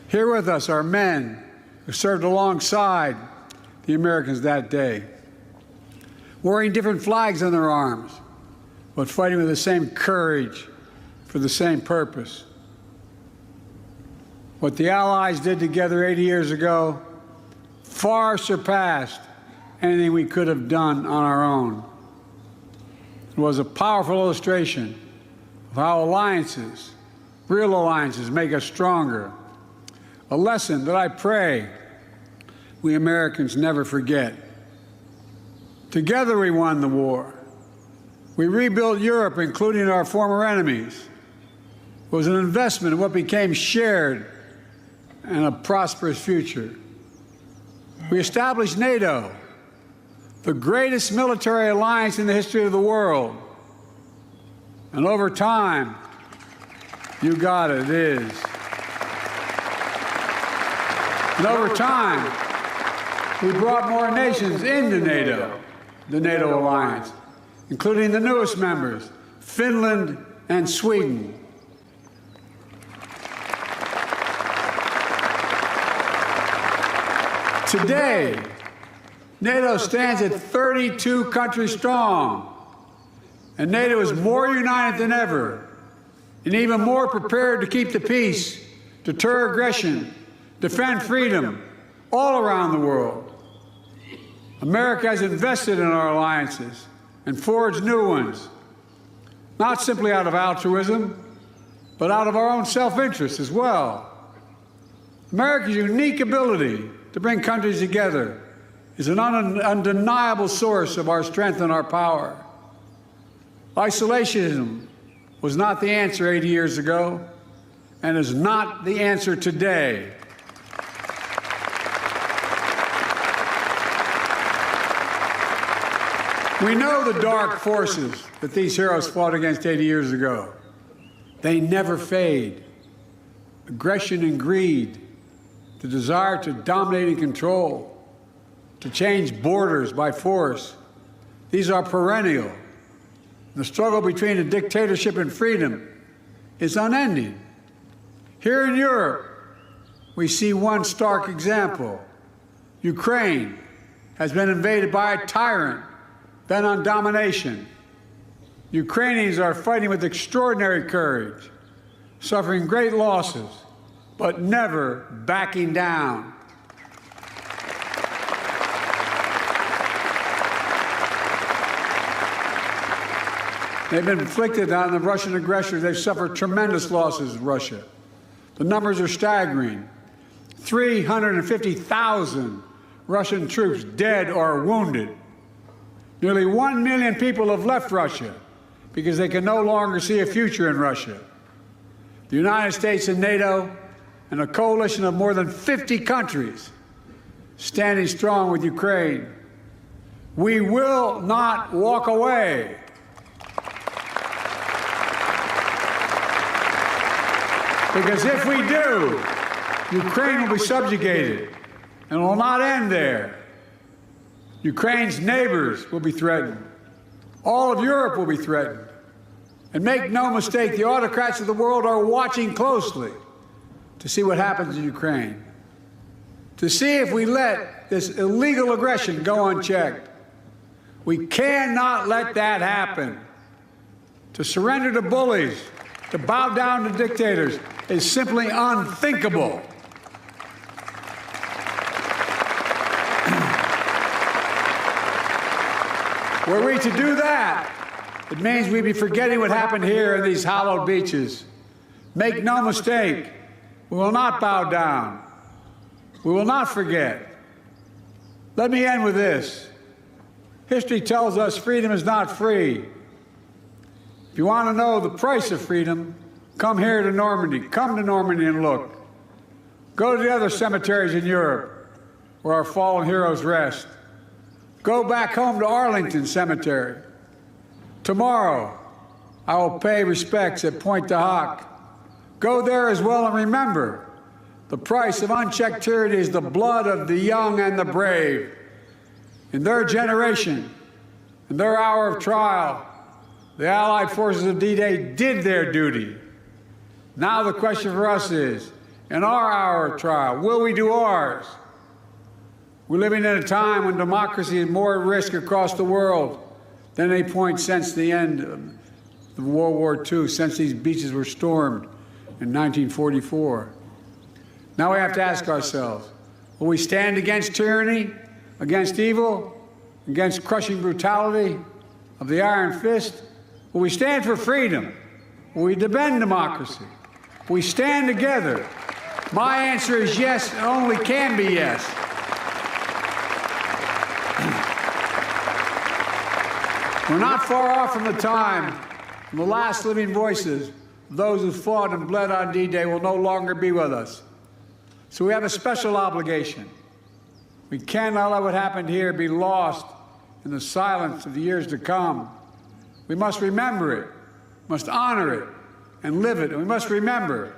Speaker 21: Here with us are men who served alongside the the Americans that day, wearing different flags on their arms, but fighting with the same courage for the same purpose. What the Allies did together 80 years ago far surpassed anything we could have done on our own. It was a powerful illustration of how alliances, real alliances, make us stronger. A lesson that I pray we Americans never forget. Together we won the war. We rebuilt Europe, including our former enemies. It was an investment in what became shared and a prosperous future. We established NATO, the greatest military alliance in the history of the world. And over time, you got it, it is. And over time, we brought more nations into NATO, the NATO alliance, including the newest members, Finland and Sweden. Today, NATO stands at 32 countries strong, and NATO is more united than ever, and even more prepared to keep the peace, deter aggression, defend freedom all around the world. America has invested in our alliances and forged new ones, not simply out of altruism, but out of our own self-interest as well. America's unique ability to bring countries together is an undeniable source of our strength and our power. Isolationism was not the answer 80 years ago and is not the answer today. We know the dark forces that these heroes fought against 80 years ago. They never fade. Aggression and greed, the desire to dominate and control, to change borders by force, these are perennial. The struggle between a dictatorship and freedom is unending. Here in Europe, we see one stark example. Ukraine has been invaded by a tyrant bent on domination. Ukrainians are fighting with extraordinary courage, suffering great losses, but never backing down. They've been inflicted on the Russian aggressors. They've suffered tremendous losses, Russia. The numbers are staggering. 350,000 Russian troops dead or wounded. Nearly 1 million people have left Russia because they can no longer see a future in Russia. The United States and NATO and a coalition of more than 50 countries standing strong with Ukraine. We will not walk away. Because if we do, Ukraine will be subjugated and will not end there. Ukraine's neighbors will be threatened. All of Europe will be threatened. And make no mistake, the autocrats of the world are watching closely to see what happens in Ukraine, to see if we let this illegal aggression go unchecked. We cannot let that happen. To surrender to bullies, to bow down to dictators is simply unthinkable. Were we to do that, it means we'd be forgetting what happened here in these hallowed beaches. Make no mistake, we will not bow down. We will not forget. Let me end with this. History tells us freedom is not free. If you want to know the price of freedom, come here to Normandy. Come to Normandy and look. Go to the other cemeteries in Europe where our fallen heroes rest. Go back home to Arlington Cemetery. Tomorrow, I will pay respects at Pointe du Hoc. Go there as well and remember, the price of unchecked tyranny is the blood of the young and the brave. In their generation, in their hour of trial, the Allied forces of D-Day did their duty. Now the question for us is, in our hour of trial, will we do ours? We're living in a time when democracy is more at risk across the world than any point since the end of World War II, since these beaches were stormed in 1944. Now we have to ask ourselves, will we stand against tyranny, against evil, against crushing brutality of the iron fist? Will we stand for freedom? Will we defend democracy? Will we stand together? My answer is yes, and only can be yes. We're not far off from the time when the last living voices of those who fought and bled on D-Day will no longer be with us. So we have a special obligation. We cannot let what happened here be lost in the silence of the years to come. We must remember it, must honor it, and live it. And we must remember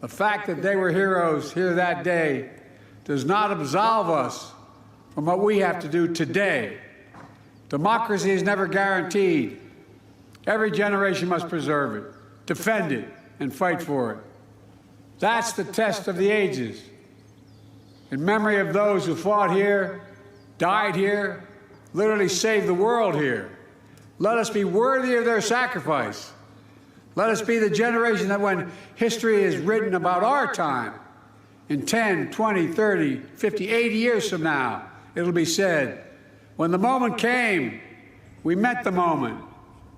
Speaker 21: the fact that they were heroes here that day does not absolve us from what we have to do today. Democracy is never guaranteed. Every generation must preserve it, defend it, and fight for it. That's the test of the ages. In memory of those who fought here, died here, literally saved the world here, let us be worthy of their sacrifice. Let us be the generation that when history is written about our time, in 10, 20, 30, 50, 80 years from now, it'll be said, when the moment came, we met the moment.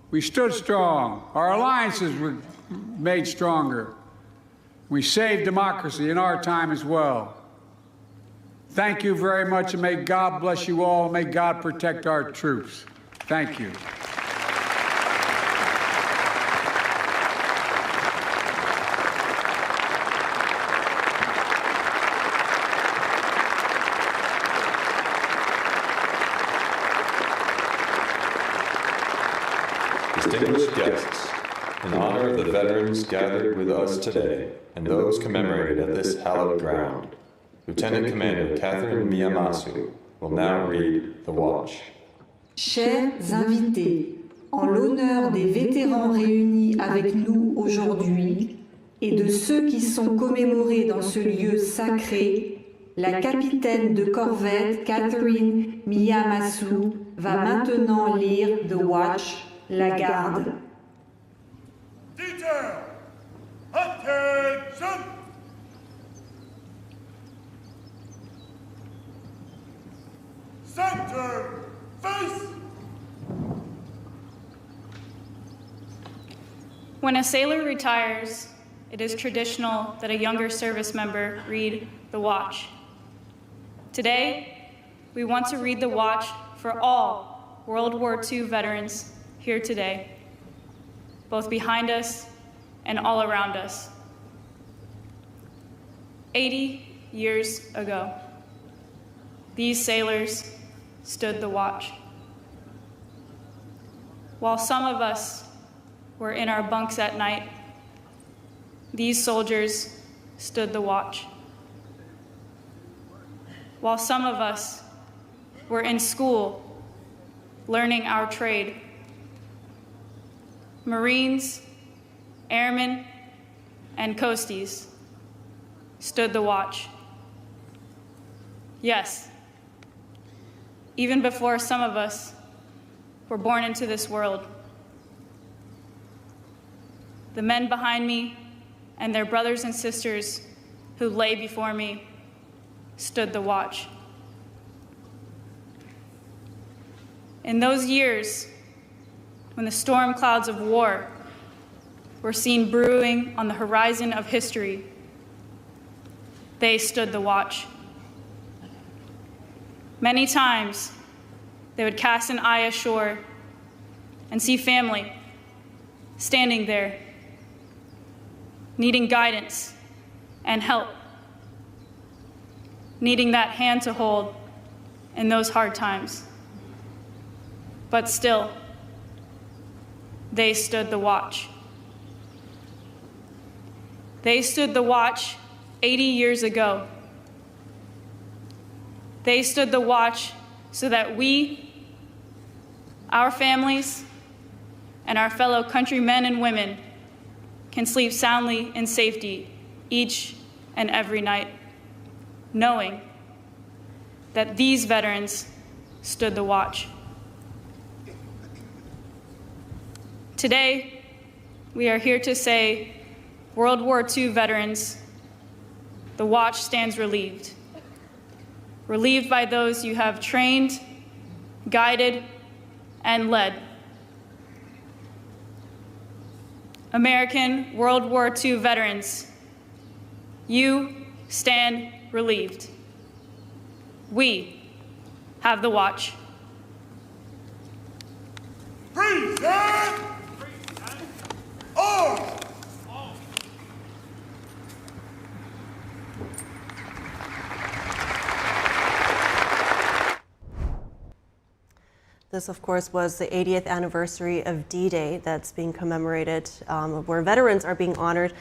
Speaker 21: We stood strong. Our alliances were made stronger. We saved democracy in our time as well. Thank you very much, and may God bless you all. May God protect our troops. Thank you.
Speaker 6: Distinguished guests, in honor of the veterans gathered with us today and those commemorated at this hallowed ground, Lieutenant Commander Catherine Miyamasu will now read the watch.
Speaker 7: Chers invités, en l'honneur des vétérans réunis avec nous aujourd'hui et de ceux qui sont commémorés dans ce lieu sacré, la capitaine de corvette Catherine Miyamasu va maintenant lire The Watch, la garde.
Speaker 3: Detail! Attention! Center! Face!
Speaker 8: When a sailor retires, it is traditional that a younger service member read the watch. Today, we want to read the watch for all World War II veterans here today, both behind us and all around us. 80 years ago, these sailors stood the watch. While some of us were in our bunks at night, these soldiers stood the watch. While some of us were in school learning our trade, Marines, airmen, and coasties stood the watch. Yes, even before some of us were born into this world. The men behind me and their brothers and sisters who lay before me stood the watch. In those years, when the storm clouds of war were seen brewing on the horizon of history, they stood the watch. Many times, they would cast an eye ashore and see family standing there, needing guidance and help, needing that hand to hold in those hard times. But still, they stood the watch. They stood the watch 80 years ago. They stood the watch so that we, our families, and our fellow countrymen and women can sleep soundly in safety each and every night, knowing that these veterans stood the watch. Today, we are here to say, World War II veterans, the watch stands relieved. Relieved by those you have trained, guided, and led. American World War II veterans, you stand relieved. We have the watch.
Speaker 3: Freeze and arms!
Speaker 2: This, of course, was the 80th anniversary of D-Day that's being commemorated, where veterans are being honored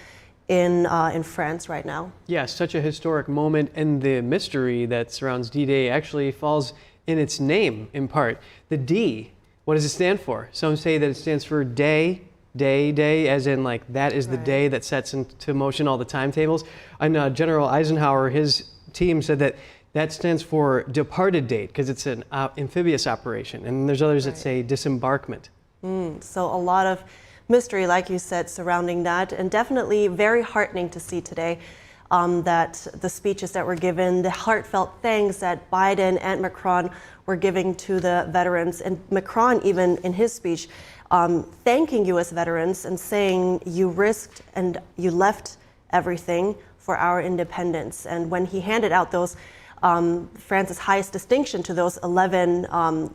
Speaker 2: in France right now.
Speaker 1: Yeah, such a historic moment, and the mystery that surrounds D-Day actually falls in its name, in part. The D, what does it stand for? Some say that it stands for day, as in like that is the day that sets into motion all the timetables. And General Eisenhower, his team said that that stands for departed date because it's an amphibious operation. And there's others that say disembarkment.
Speaker 2: So a lot of mystery, like you said, surrounding that, and definitely very heartening to see today that the speeches that were given, the heartfelt thanks that Biden and Macron were giving to the veterans, and Macron even in his speech thanking U.S. veterans and saying you risked and you left everything for our independence. And when he handed out those France's highest distinction to those 11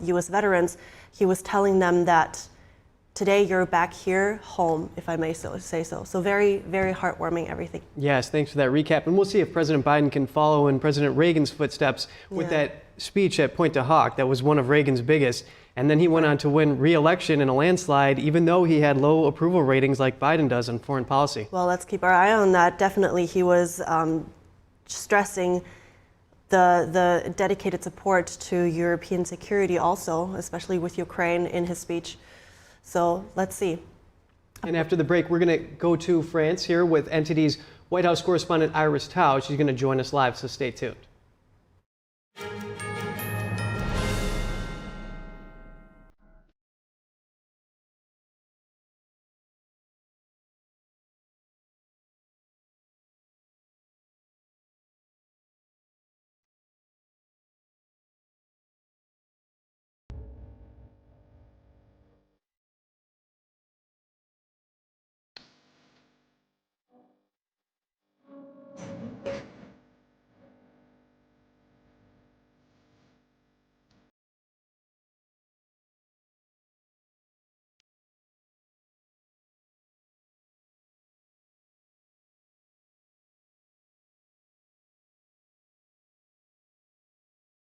Speaker 2: U.S. veterans, he was telling them that today you're back here home, if I may say so. So very, very heartwarming, everything.
Speaker 1: Yes, thanks for that recap. And we'll see if President Biden can follow in President Reagan's footsteps with that speech at Point to Hawk. That was one of Reagan's biggest. And then he went on to win re-election in a landslide, even though he had low approval ratings like Biden does on foreign policy.
Speaker 2: Well, let's keep our eye on that. Definitely, he was stressing the dedicated support to European security also, especially with Ukraine in his speech. So let's see.
Speaker 1: And after the break, we're going to go to France here with NTD's White House correspondent Iris Tao. She's going to join us live, so stay tuned.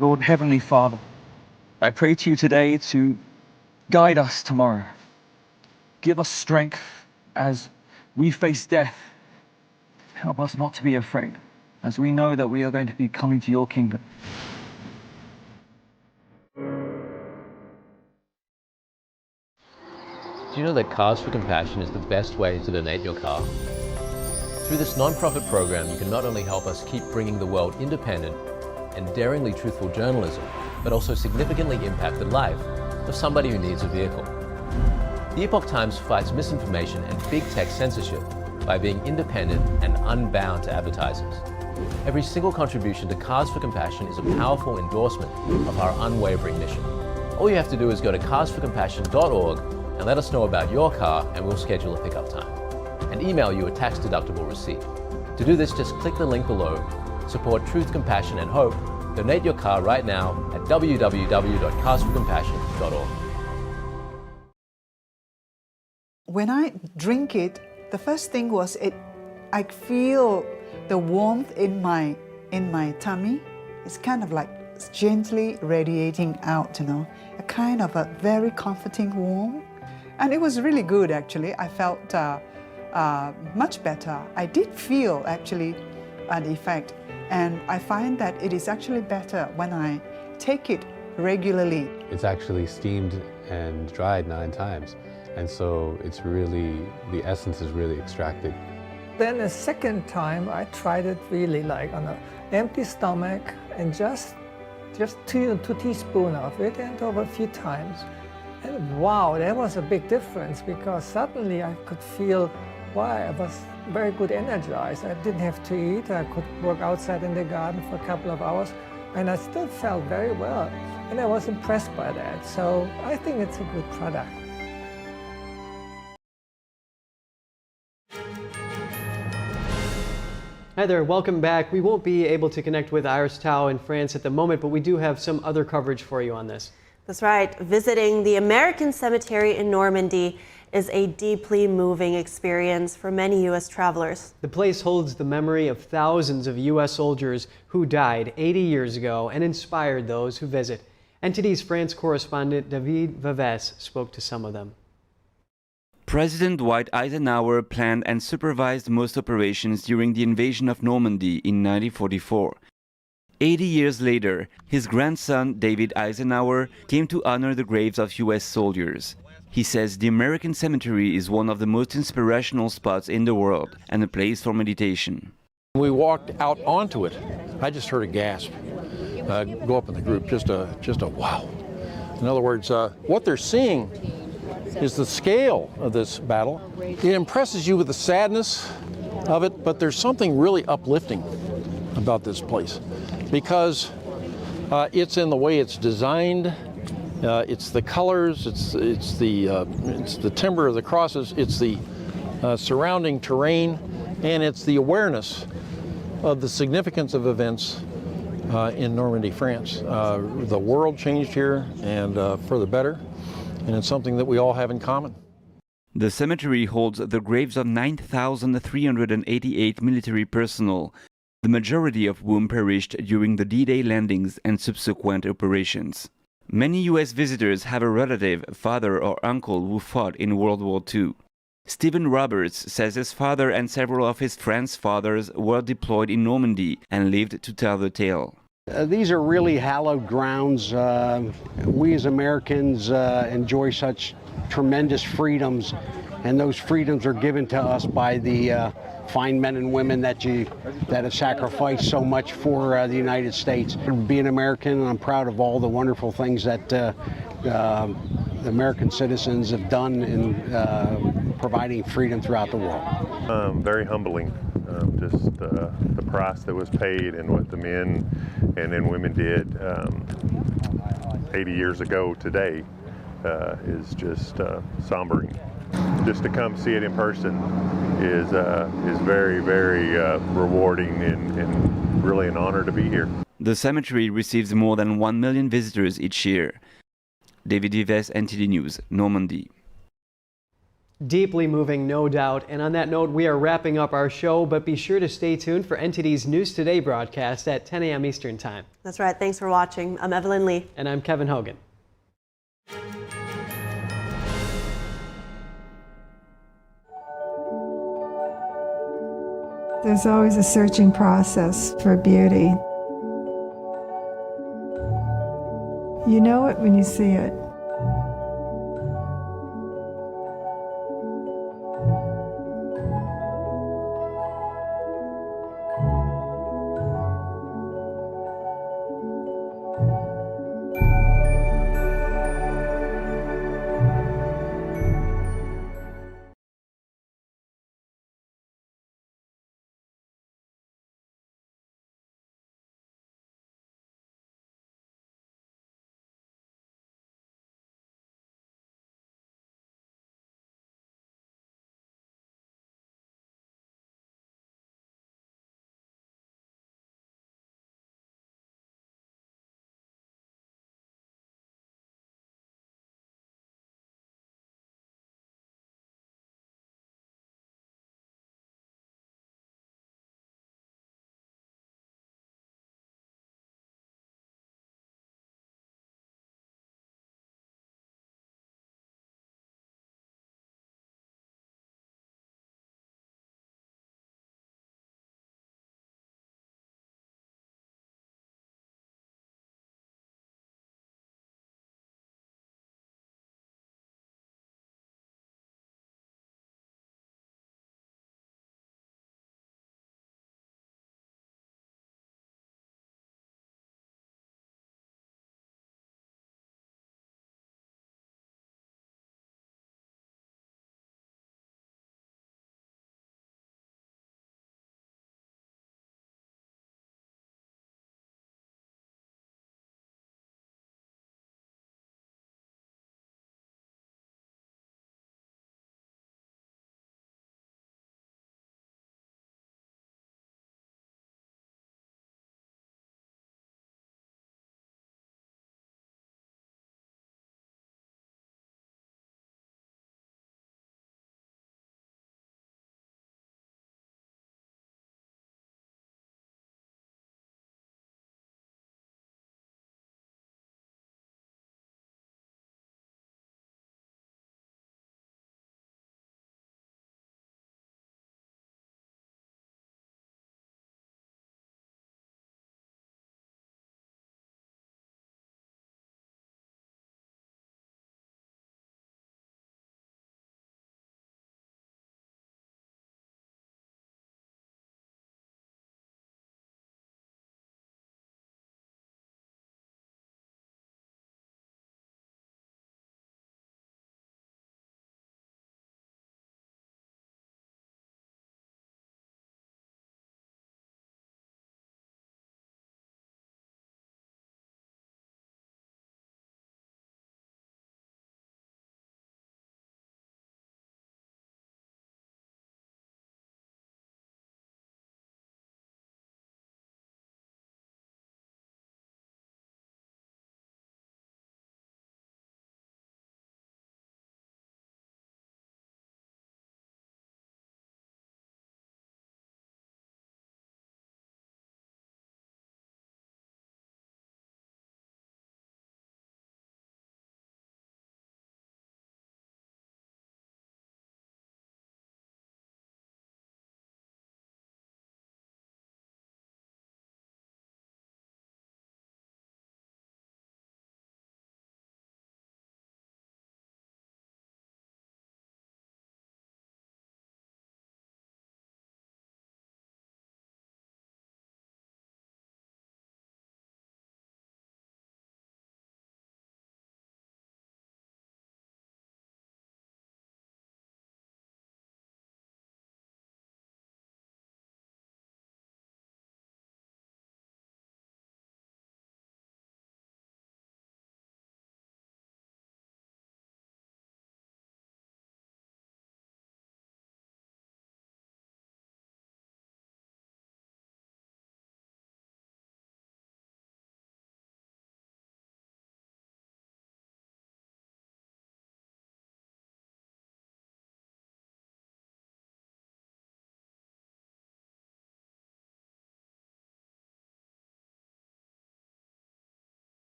Speaker 4: Lord Heavenly Father, I pray to you today to guide us tomorrow. Give us strength as we face death. Help us not to be afraid, as we know that we are going to be coming to your kingdom.
Speaker 22: Do you know that Cars for Compassion is the best way to donate your car? Through this non-profit program, you can not only help us keep bringing the world independent and daringly truthful journalism, but also significantly impact the life of somebody who needs a vehicle. The Epoch Times fights misinformation and big tech censorship by being independent and unbound to advertisers. Every single contribution to Cars for Compassion is a powerful endorsement of our unwavering mission. All you have to do is go to carsforcompassion.org and let us know about your car, and we'll schedule a pickup time and email you a tax-deductible receipt. To do this, just click the link below. Support truth, compassion, and hope. Donate your car right now at www.carsforcompassion.org.
Speaker 23: When I drink it, the first thing was I feel the warmth in my tummy. It's kind of like gently radiating out, a kind of a very comforting warmth. And it was really good, actually. I felt much better. I did feel, actually, an effect. And I find that it is actually better when I take it regularly.
Speaker 24: It's actually steamed and dried 9 times. And so it's really, the essence is really extracted.
Speaker 25: Then the second time I tried it really like on an empty stomach and just
Speaker 5: just 2 teaspoons of it and over a few times. And wow, that was a big difference because suddenly I could feel, wow, I was very good energized. I didn't have to eat. I could work outside in the garden for a couple of hours and I still felt very well. And I was impressed by that. So I think it's a good product.
Speaker 1: Hi there, welcome back. We won't be able to connect with Iris Tao in France at the moment, but we do have some other coverage for you on this.
Speaker 2: That's right. Visiting the American Cemetery in Normandy is a deeply moving experience for many U.S. travelers.
Speaker 1: The place holds the memory of thousands of U.S. soldiers who died 80 years ago and inspired those who visit. NTD's France correspondent David Vaves spoke to some of them.
Speaker 9: President Dwight Eisenhower planned and supervised most operations during the invasion of Normandy in 1944. 80 years later, his grandson, David Eisenhower, came to honor the graves of U.S. soldiers. He says the American cemetery is one of the most inspirational spots in the world and a place for meditation.
Speaker 11: We walked out onto it. I just heard a gasp go up in the group, just a wow. In other words, what they're seeing is the scale of this battle. It impresses you with the sadness of it, but there's something really uplifting about this place because it's in the way it's designed, it's the colors, it's the timber of the crosses, it's the surrounding terrain, and it's the awareness of the significance of events in Normandy, France. The world changed here and for the better, and it's something that we all have in common.
Speaker 9: The cemetery holds the graves of 9,388 military personnel, the majority of whom perished during the D-Day landings and subsequent operations. Many U.S. visitors have a relative, father or uncle who fought in World War II. Stephen Roberts says his father and several of his friends' fathers were deployed in Normandy and lived to tell the tale.
Speaker 13: These are really hallowed grounds. We as Americans enjoy such tremendous freedoms, and those freedoms are given to us by the fine men and women that have sacrificed so much for the United States. Being American, I'm proud of all the wonderful things that the American citizens have done in providing freedom throughout the world.
Speaker 25: Very humbling, just the price that was paid and what the men and women did 80 years ago today is just sombering. Just to come see it in person is very, very rewarding and really an honor to be here.
Speaker 9: The cemetery receives more than 1 million visitors each year. David Vives, NTD News, Normandy.
Speaker 1: Deeply moving, no doubt. And on that note, we are wrapping up our show, but be sure to stay tuned for NTD's News Today broadcast at 10 a.m. Eastern Time.
Speaker 2: That's right. Thanks for watching. I'm Evelyn Lee.
Speaker 1: And I'm Kevin Hogan.
Speaker 26: There's always a searching process for beauty. You know it when you see it.